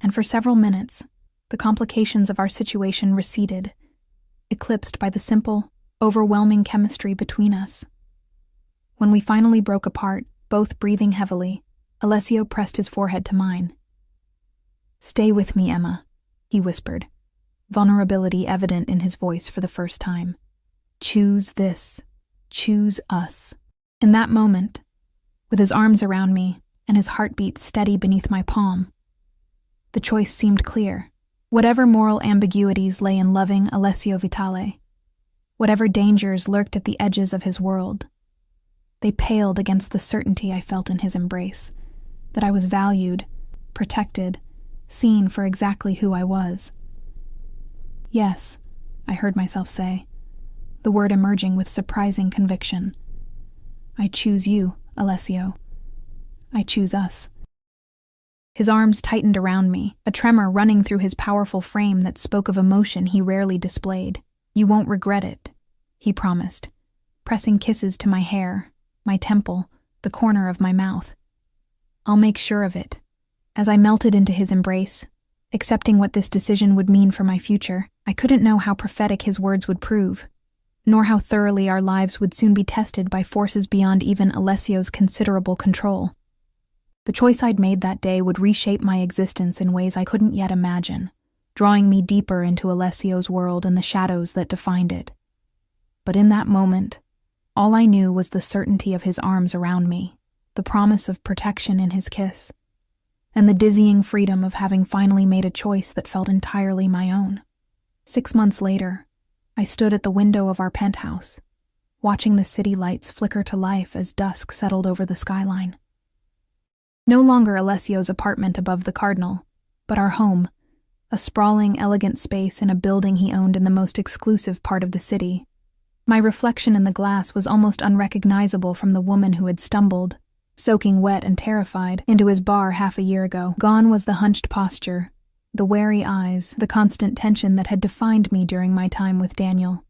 and for several minutes, the complications of our situation receded, eclipsed by the simple, overwhelming chemistry between us. When we finally broke apart, both breathing heavily, Alessio pressed his forehead to mine. Stay with me, Emma, he whispered, vulnerability evident in his voice for the first time. Choose this. Choose us. In that moment, with his arms around me and his heartbeat steady beneath my palm, the choice seemed clear. Whatever moral ambiguities lay in loving Alessio Vitale, whatever dangers lurked at the edges of his world, they paled against the certainty I felt in his embrace, that I was valued, protected, seen for exactly who I was. Yes, I heard myself say, the word emerging with surprising conviction. I choose you, Alessio. I choose us. His arms tightened around me, a tremor running through his powerful frame that spoke of emotion he rarely displayed. You won't regret it, he promised, pressing kisses to my hair, my temple, the corner of my mouth. I'll make sure of it. As I melted into his embrace, accepting what this decision would mean for my future, I couldn't know how prophetic his words would prove, nor how thoroughly our lives would soon be tested by forces beyond even Alessio's considerable control. The choice I'd made that day would reshape my existence in ways I couldn't yet imagine, drawing me deeper into Alessio's world and the shadows that defined it. But in that moment, all I knew was the certainty of his arms around me, the promise of protection in his kiss, and the dizzying freedom of having finally made a choice that felt entirely my own. 6 months later, I stood at the window of our penthouse, watching the city lights flicker to life as dusk settled over the skyline. No longer Alessio's apartment above the Cardinal, but our home, a sprawling, elegant space in a building he owned in the most exclusive part of the city. My reflection in the glass was almost unrecognizable from the woman who had stumbled, soaking wet and terrified, into his bar half a year ago. Gone was the hunched posture, the wary eyes, the constant tension that had defined me during my time with Daniel.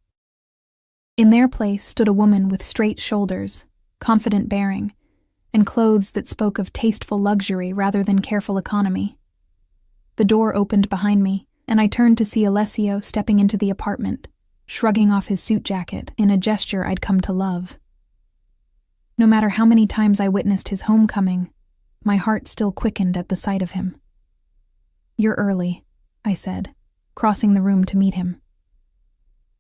In their place stood a woman with straight shoulders, confident bearing, and clothes that spoke of tasteful luxury rather than careful economy. The door opened behind me, and I turned to see Alessio stepping into the apartment, shrugging off his suit jacket in a gesture I'd come to love. No matter how many times I witnessed his homecoming, my heart still quickened at the sight of him. "You're early," I said, crossing the room to meet him.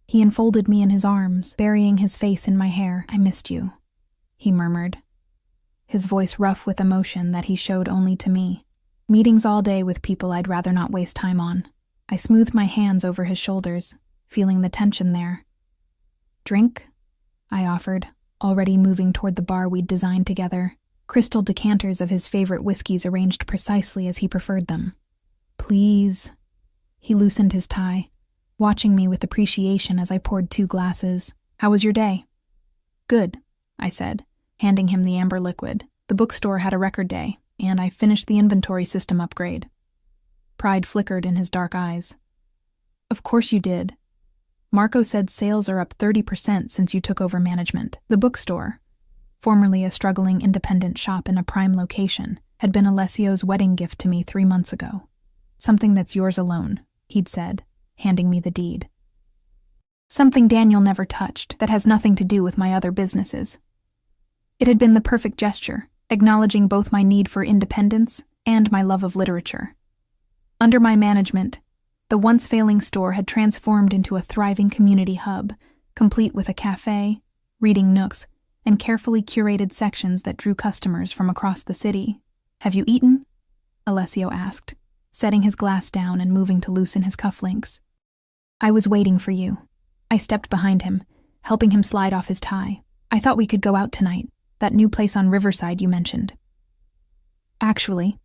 He enfolded me in his arms, burying his face in my hair. "I missed you," he murmured, his voice rough with emotion that he showed only to me. Meetings all day with people I'd rather not waste time on. I smoothed my hands over his shoulders, feeling the tension there. "Drink?" I offered, already moving toward the bar we'd designed together, crystal decanters of his favorite whiskeys arranged precisely as he preferred them. "Please." He loosened his tie, watching me with appreciation as I poured 2 glasses. "How was your day?" "Good," I said, handing him the amber liquid. "The bookstore had a record day, and I finished the inventory system upgrade." Pride flickered in his dark eyes. "Of course you did. Marco said sales are up 30% since you took over management. The bookstore, formerly a struggling independent shop in a prime location, had been Alessio's wedding gift to me 3 months ago. Something that's yours alone," he'd said, handing me the deed. "Something Daniel never touched that has nothing to do with my other businesses." It had been the perfect gesture, acknowledging both my need for independence and my love of literature. Under my management, the once failing store had transformed into a thriving community hub, complete with a cafe, reading nooks, and carefully curated sections that drew customers from across the city. "Have you eaten?" Alessio asked, setting his glass down and moving to loosen his cufflinks. "I was waiting for you." I stepped behind him, helping him slide off his tie. "I thought we could go out tonight, that new place on Riverside you mentioned." "Actually,"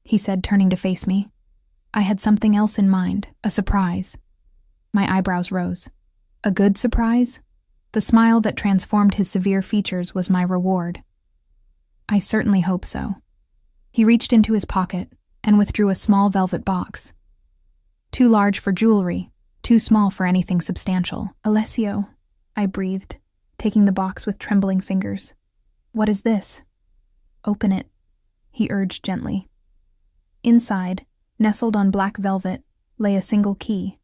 he said, turning to face me, "I had something else in mind, a surprise." My eyebrows rose. A good surprise? The smile that transformed his severe features was my reward. "I certainly hope so." He reached into his pocket and withdrew a small velvet box. "Too large for jewelry, too small for anything substantial." "Alessio," I breathed, taking the box with trembling fingers. "What is this?" "Open it," he urged gently. Inside, nestled on black velvet, lay a single key.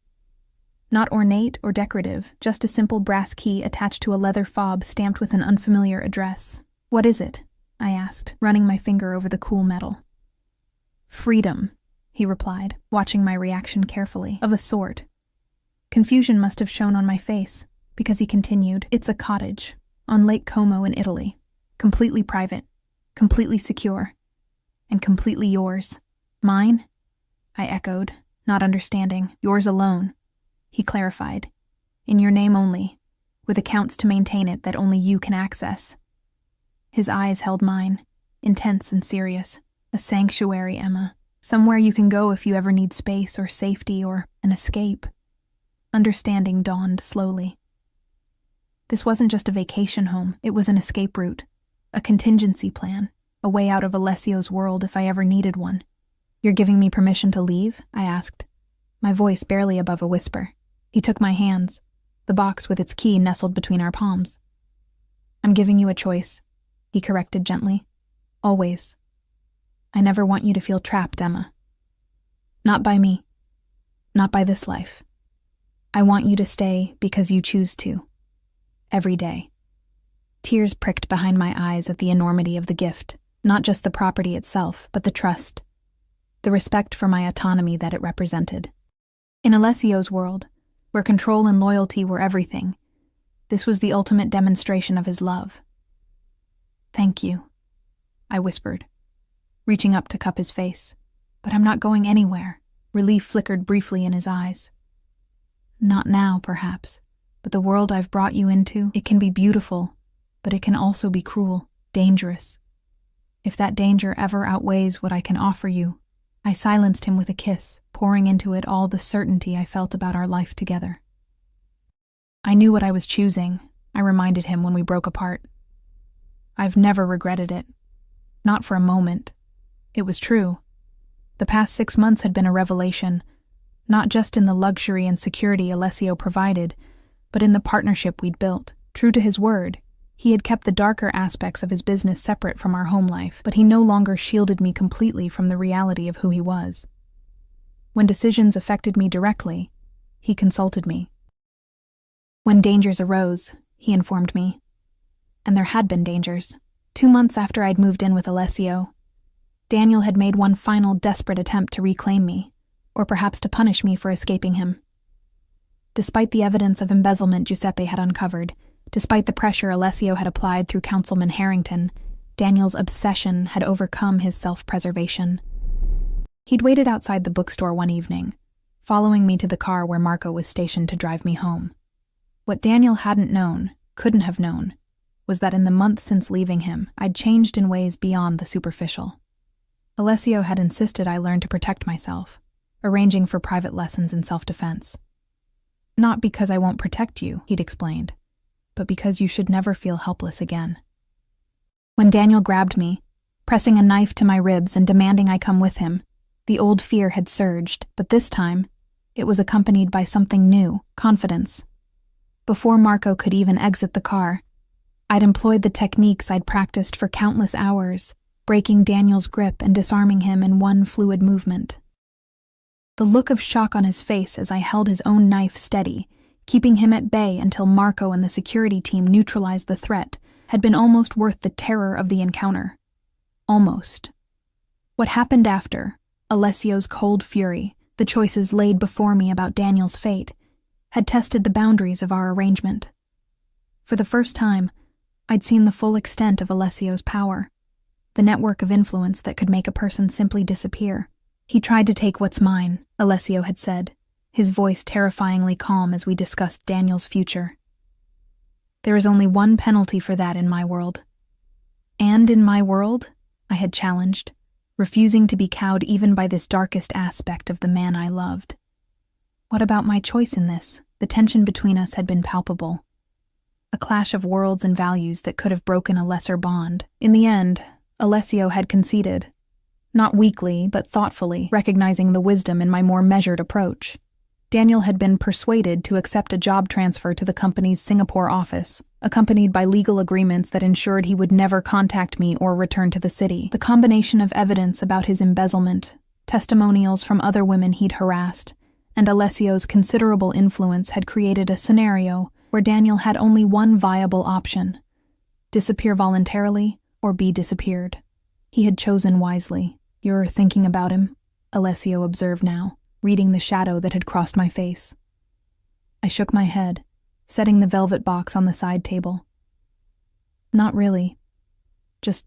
Not ornate or decorative, just a simple brass key attached to a leather fob stamped with an unfamiliar address. "What is it?" I asked, running my finger over the cool metal. "Freedom," he replied, watching my reaction carefully. "Of a sort." Confusion must have shown on my face, because he continued, "It's a cottage, on Lake Como in Italy. Completely private, completely secure, and completely yours." "Mine?" I echoed, not understanding. "Yours alone," he clarified. "In your name only, with accounts to maintain it that only you can access." His eyes held mine, intense and serious. "A sanctuary, Emma. Somewhere you can go if you ever need space or safety or an escape." Understanding dawned slowly. This wasn't just a vacation home, it was an escape route, a contingency plan, a way out of Alessio's world if I ever needed one. "You're giving me permission to leave?" I asked, my voice barely above a whisper. He took my hands, the box with its key nestled between our palms. "I'm giving you a choice," he corrected gently. "Always. I never want you to feel trapped, Emma. Not by me. Not by this life. I want you to stay because you choose to. Every day." Tears pricked behind my eyes at the enormity of the gift, not just the property itself, but the trust, the respect for my autonomy that it represented. In Alessio's world, where control and loyalty were everything, this was the ultimate demonstration of his love. "Thank you," I whispered, reaching up to cup his face. "But I'm not going anywhere." Relief flickered briefly in his eyes. "Not now, perhaps, but the world I've brought you into, it can be beautiful, but it can also be cruel, dangerous. If that danger ever outweighs what I can offer you," I silenced him with a kiss, pouring into it all the certainty I felt about our life together. "I knew what I was choosing," I reminded him when we broke apart. "I've never regretted it. Not for a moment. It was true. The past 6 months had been a revelation, not just in the luxury and security Alessio provided, but in the partnership we'd built. True to his word, he had kept the darker aspects of his business separate from our home life, but he no longer shielded me completely from the reality of who he was. When decisions affected me directly, he consulted me. When dangers arose, he informed me. And there had been dangers. 2 months after I'd moved in with Alessio, Daniel had made one final desperate attempt to reclaim me, or perhaps to punish me for escaping him. Despite the evidence of embezzlement Giuseppe had uncovered, despite the pressure Alessio had applied through Councilman Harrington, Daniel's obsession had overcome his self-preservation. He'd waited outside the bookstore one evening, following me to the car where Marco was stationed to drive me home. What Daniel hadn't known, couldn't have known, was that in the month since leaving him, I'd changed in ways beyond the superficial. Alessio had insisted I learn to protect myself, arranging for private lessons in self-defense. Not because I won't protect you, he'd explained, but because you should never feel helpless again. When Daniel grabbed me, pressing a knife to my ribs and demanding I come with him, the old fear had surged, but this time, it was accompanied by something new, confidence. Before Marco could even exit the car, I'd employed the techniques I'd practiced for countless hours, breaking Daniel's grip and disarming him in one fluid movement. The look of shock on his face as I held his own knife steady, keeping him at bay until Marco and the security team neutralized the threat, had been almost worth the terror of the encounter. Almost. What happened after, Alessio's cold fury, the choices laid before me about Daniel's fate, had tested the boundaries of our arrangement. For the first time, I'd seen the full extent of Alessio's power, the network of influence that could make a person simply disappear. He tried to take what's mine, Alessio had said, his voice terrifyingly calm as we discussed Daniel's future. There is only one penalty for that in my world. And in my world, I had challenged, refusing to be cowed even by this darkest aspect of the man I loved. What about my choice in this? The tension between us had been palpable. A clash of worlds and values that could have broken a lesser bond. In the end, Alessio had conceded. Not weakly, but thoughtfully, recognizing the wisdom in my more measured approach. Daniel had been persuaded to accept a job transfer to the company's Singapore office, accompanied by legal agreements that ensured he would never contact me or return to the city. The combination of evidence about his embezzlement, testimonials from other women he'd harassed, and Alessio's considerable influence had created a scenario where Daniel had only one viable option: disappear voluntarily or be disappeared. He had chosen wisely. "You're thinking about him," Alessio observed now, reading the shadow that had crossed my face. I shook my head, setting the velvet box on the side table. "Not really. Just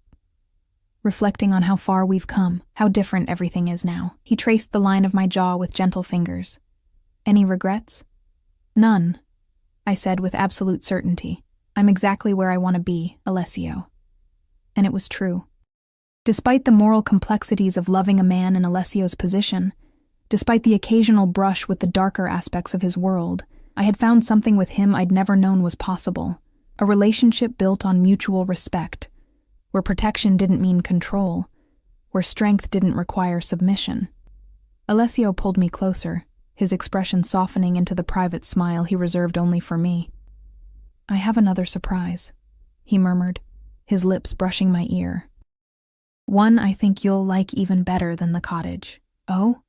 reflecting on how far we've come, how different everything is now." He traced the line of my jaw with gentle fingers. "Any regrets?" "None," I said with absolute certainty. "I'm exactly where I want to be, Alessio." And it was true. Despite the moral complexities of loving a man in Alessio's position, despite the occasional brush with the darker aspects of his world, I had found something with him I'd never known was possible. A relationship built on mutual respect, where protection didn't mean control, where strength didn't require submission. Alessio pulled me closer, his expression softening into the private smile he reserved only for me. "I have another surprise," he murmured, his lips brushing my ear. "One I think you'll like even better than the cottage." "Oh?"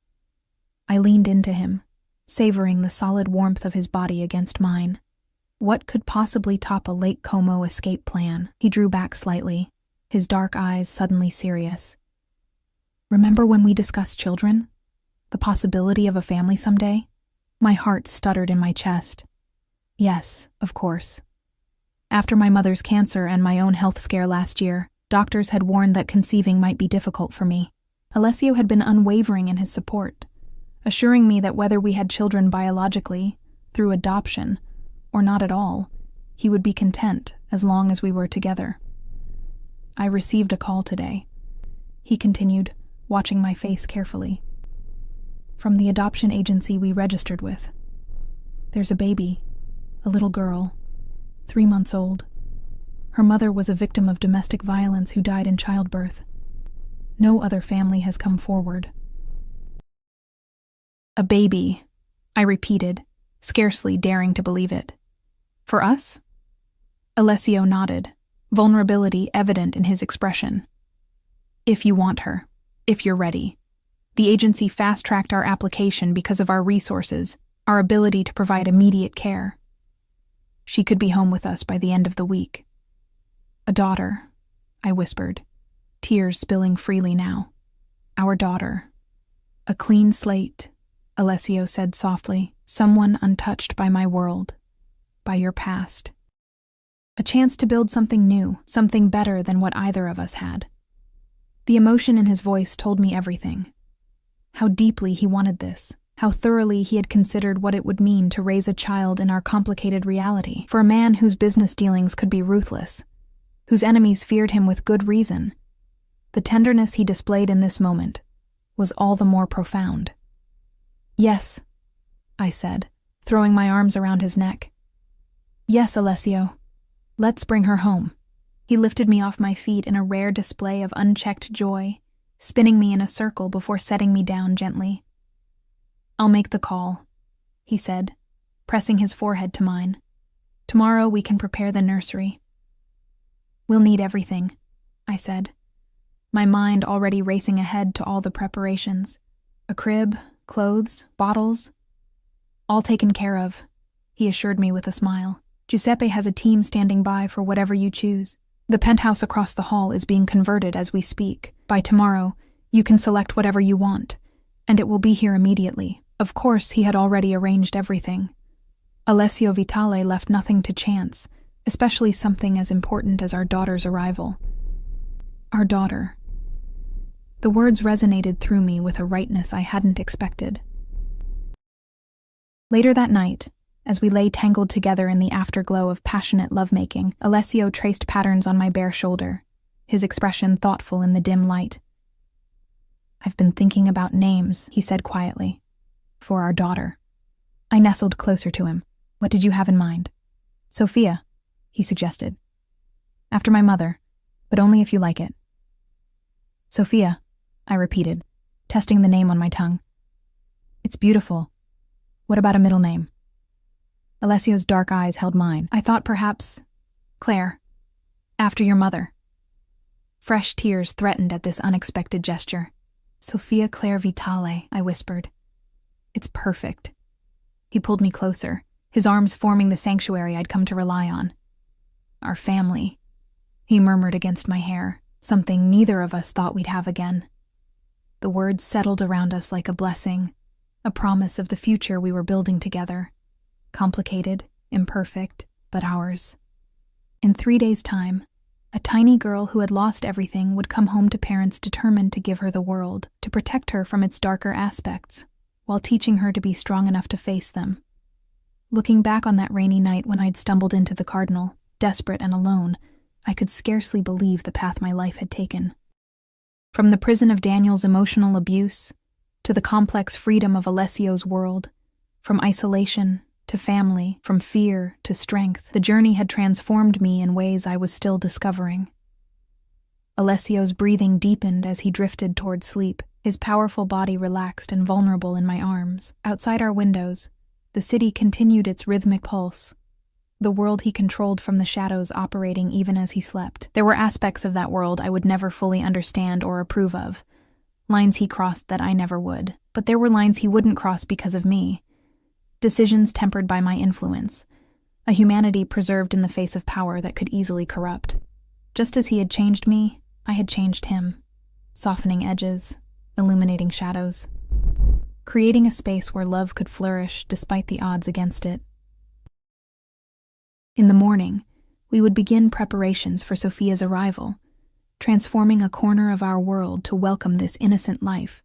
I leaned into him, savoring the solid warmth of his body against mine. What could possibly top a Lake Como escape plan? He drew back slightly, his dark eyes suddenly serious. "Remember when we discussed children? The possibility of a family someday?" My heart stuttered in my chest. "Yes, of course." After my mother's cancer and my own health scare last year, doctors had warned that conceiving might be difficult for me. Alessio had been unwavering in his support, assuring me that whether we had children biologically, through adoption, or not at all, he would be content as long as we were together. "I received a call today," he continued, watching my face carefully. "From the adoption agency we registered with. There's a baby, a little girl, 3 months old. Her mother was a victim of domestic violence who died in childbirth. No other family has come forward." "A baby," I repeated, scarcely daring to believe it. "For us?" Alessio nodded, vulnerability evident in his expression. "If you want her, if you're ready. The agency fast-tracked our application because of our resources, our ability to provide immediate care." She could be home with us by the end of the week. A daughter, I whispered, tears spilling freely now. Our daughter. A clean slate, Alessio said softly, someone untouched by my world, by your past. A chance to build something new, something better than what either of us had. The emotion in his voice told me everything. How deeply he wanted this, how thoroughly he had considered what it would mean to raise a child in our complicated reality, for a man whose business dealings could be ruthless, whose enemies feared him with good reason. The tenderness he displayed in this moment was all the more profound. Yes, I said, throwing my arms around his neck. Yes, Alessio. Let's bring her home. He lifted me off my feet in a rare display of unchecked joy, spinning me in a circle before setting me down gently. I'll make the call, he said, pressing his forehead to mine. Tomorrow we can prepare the nursery. We'll need everything, I said, my mind already racing ahead to all the preparations. A crib, clothes, bottles. All taken care of, he assured me with a smile. Giuseppe has a team standing by for whatever you choose. The penthouse across the hall is being converted as we speak. By tomorrow, you can select whatever you want, and it will be here immediately. Of course, he had already arranged everything. Alessio Vitale left nothing to chance, especially something as important as our daughter's arrival. Our daughter. The words resonated through me with a rightness I hadn't expected. Later that night, as we lay tangled together in the afterglow of passionate lovemaking, Alessio traced patterns on my bare shoulder, his expression thoughtful in the dim light. I've been thinking about names, he said quietly, for our daughter. I nestled closer to him. What did you have in mind? Sophia, he suggested. After my mother, but only if you like it. Sophia, I repeated, testing the name on my tongue. It's beautiful. What about a middle name? Alessio's dark eyes held mine. I thought perhaps Claire, after your mother. Fresh tears threatened at this unexpected gesture. Sophia Claire Vitale, I whispered. It's perfect. He pulled me closer, his arms forming the sanctuary I'd come to rely on. Our family, he murmured against my hair, something neither of us thought we'd have again. The words settled around us like a blessing, a promise of the future we were building together. Complicated, imperfect, but ours. In 3 days' time, a tiny girl who had lost everything would come home to parents determined to give her the world, to protect her from its darker aspects, while teaching her to be strong enough to face them. Looking back on that rainy night when I'd stumbled into the Cardinal, desperate and alone, I could scarcely believe the path my life had taken. From the prison of Daniel's emotional abuse, to the complex freedom of Alessio's world, from isolation to family, from fear to strength, the journey had transformed me in ways I was still discovering. Alessio's breathing deepened as he drifted toward sleep, his powerful body relaxed and vulnerable in my arms. Outside our windows, the city continued its rhythmic pulse, the world he controlled from the shadows operating even as he slept. There were aspects of that world I would never fully understand or approve of, lines he crossed that I never would, but there were lines he wouldn't cross because of me. Decisions tempered by my influence, a humanity preserved in the face of power that could easily corrupt. Just as he had changed me, I had changed him, softening edges, illuminating shadows, creating a space where love could flourish despite the odds against it. In the morning, we would begin preparations for Sophia's arrival, transforming a corner of our world to welcome this innocent life.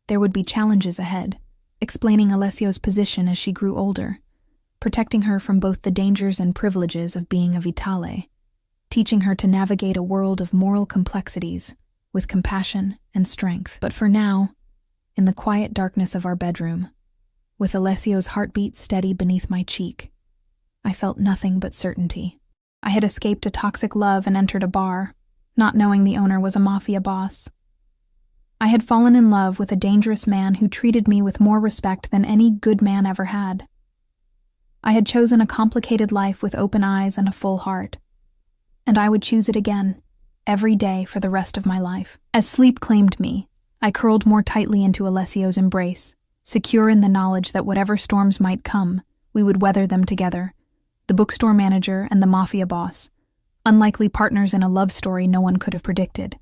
There would be challenges ahead, explaining Alessio's position as she grew older, protecting her from both the dangers and privileges of being a Vitale, teaching her to navigate a world of moral complexities with compassion and strength. But for now, in the quiet darkness of our bedroom, with Alessio's heartbeat steady beneath my cheek, I felt nothing but certainty. I had escaped a toxic love and entered a bar, not knowing the owner was a mafia boss. I had fallen in love with a dangerous man who treated me with more respect than any good man ever had. I had chosen a complicated life with open eyes and a full heart, and I would choose it again, every day for the rest of my life. As sleep claimed me, I curled more tightly into Alessio's embrace, secure in the knowledge that whatever storms might come, we would weather them together, The bookstore manager and the Mafia boss. Unlikely partners in a love story no one could have predicted.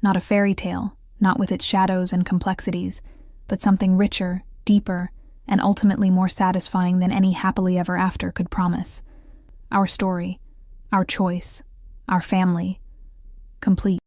Not a fairy tale, not with its shadows and complexities, but something richer, deeper, and ultimately more satisfying than any happily ever after could promise. Our story, our choice, our family, complete.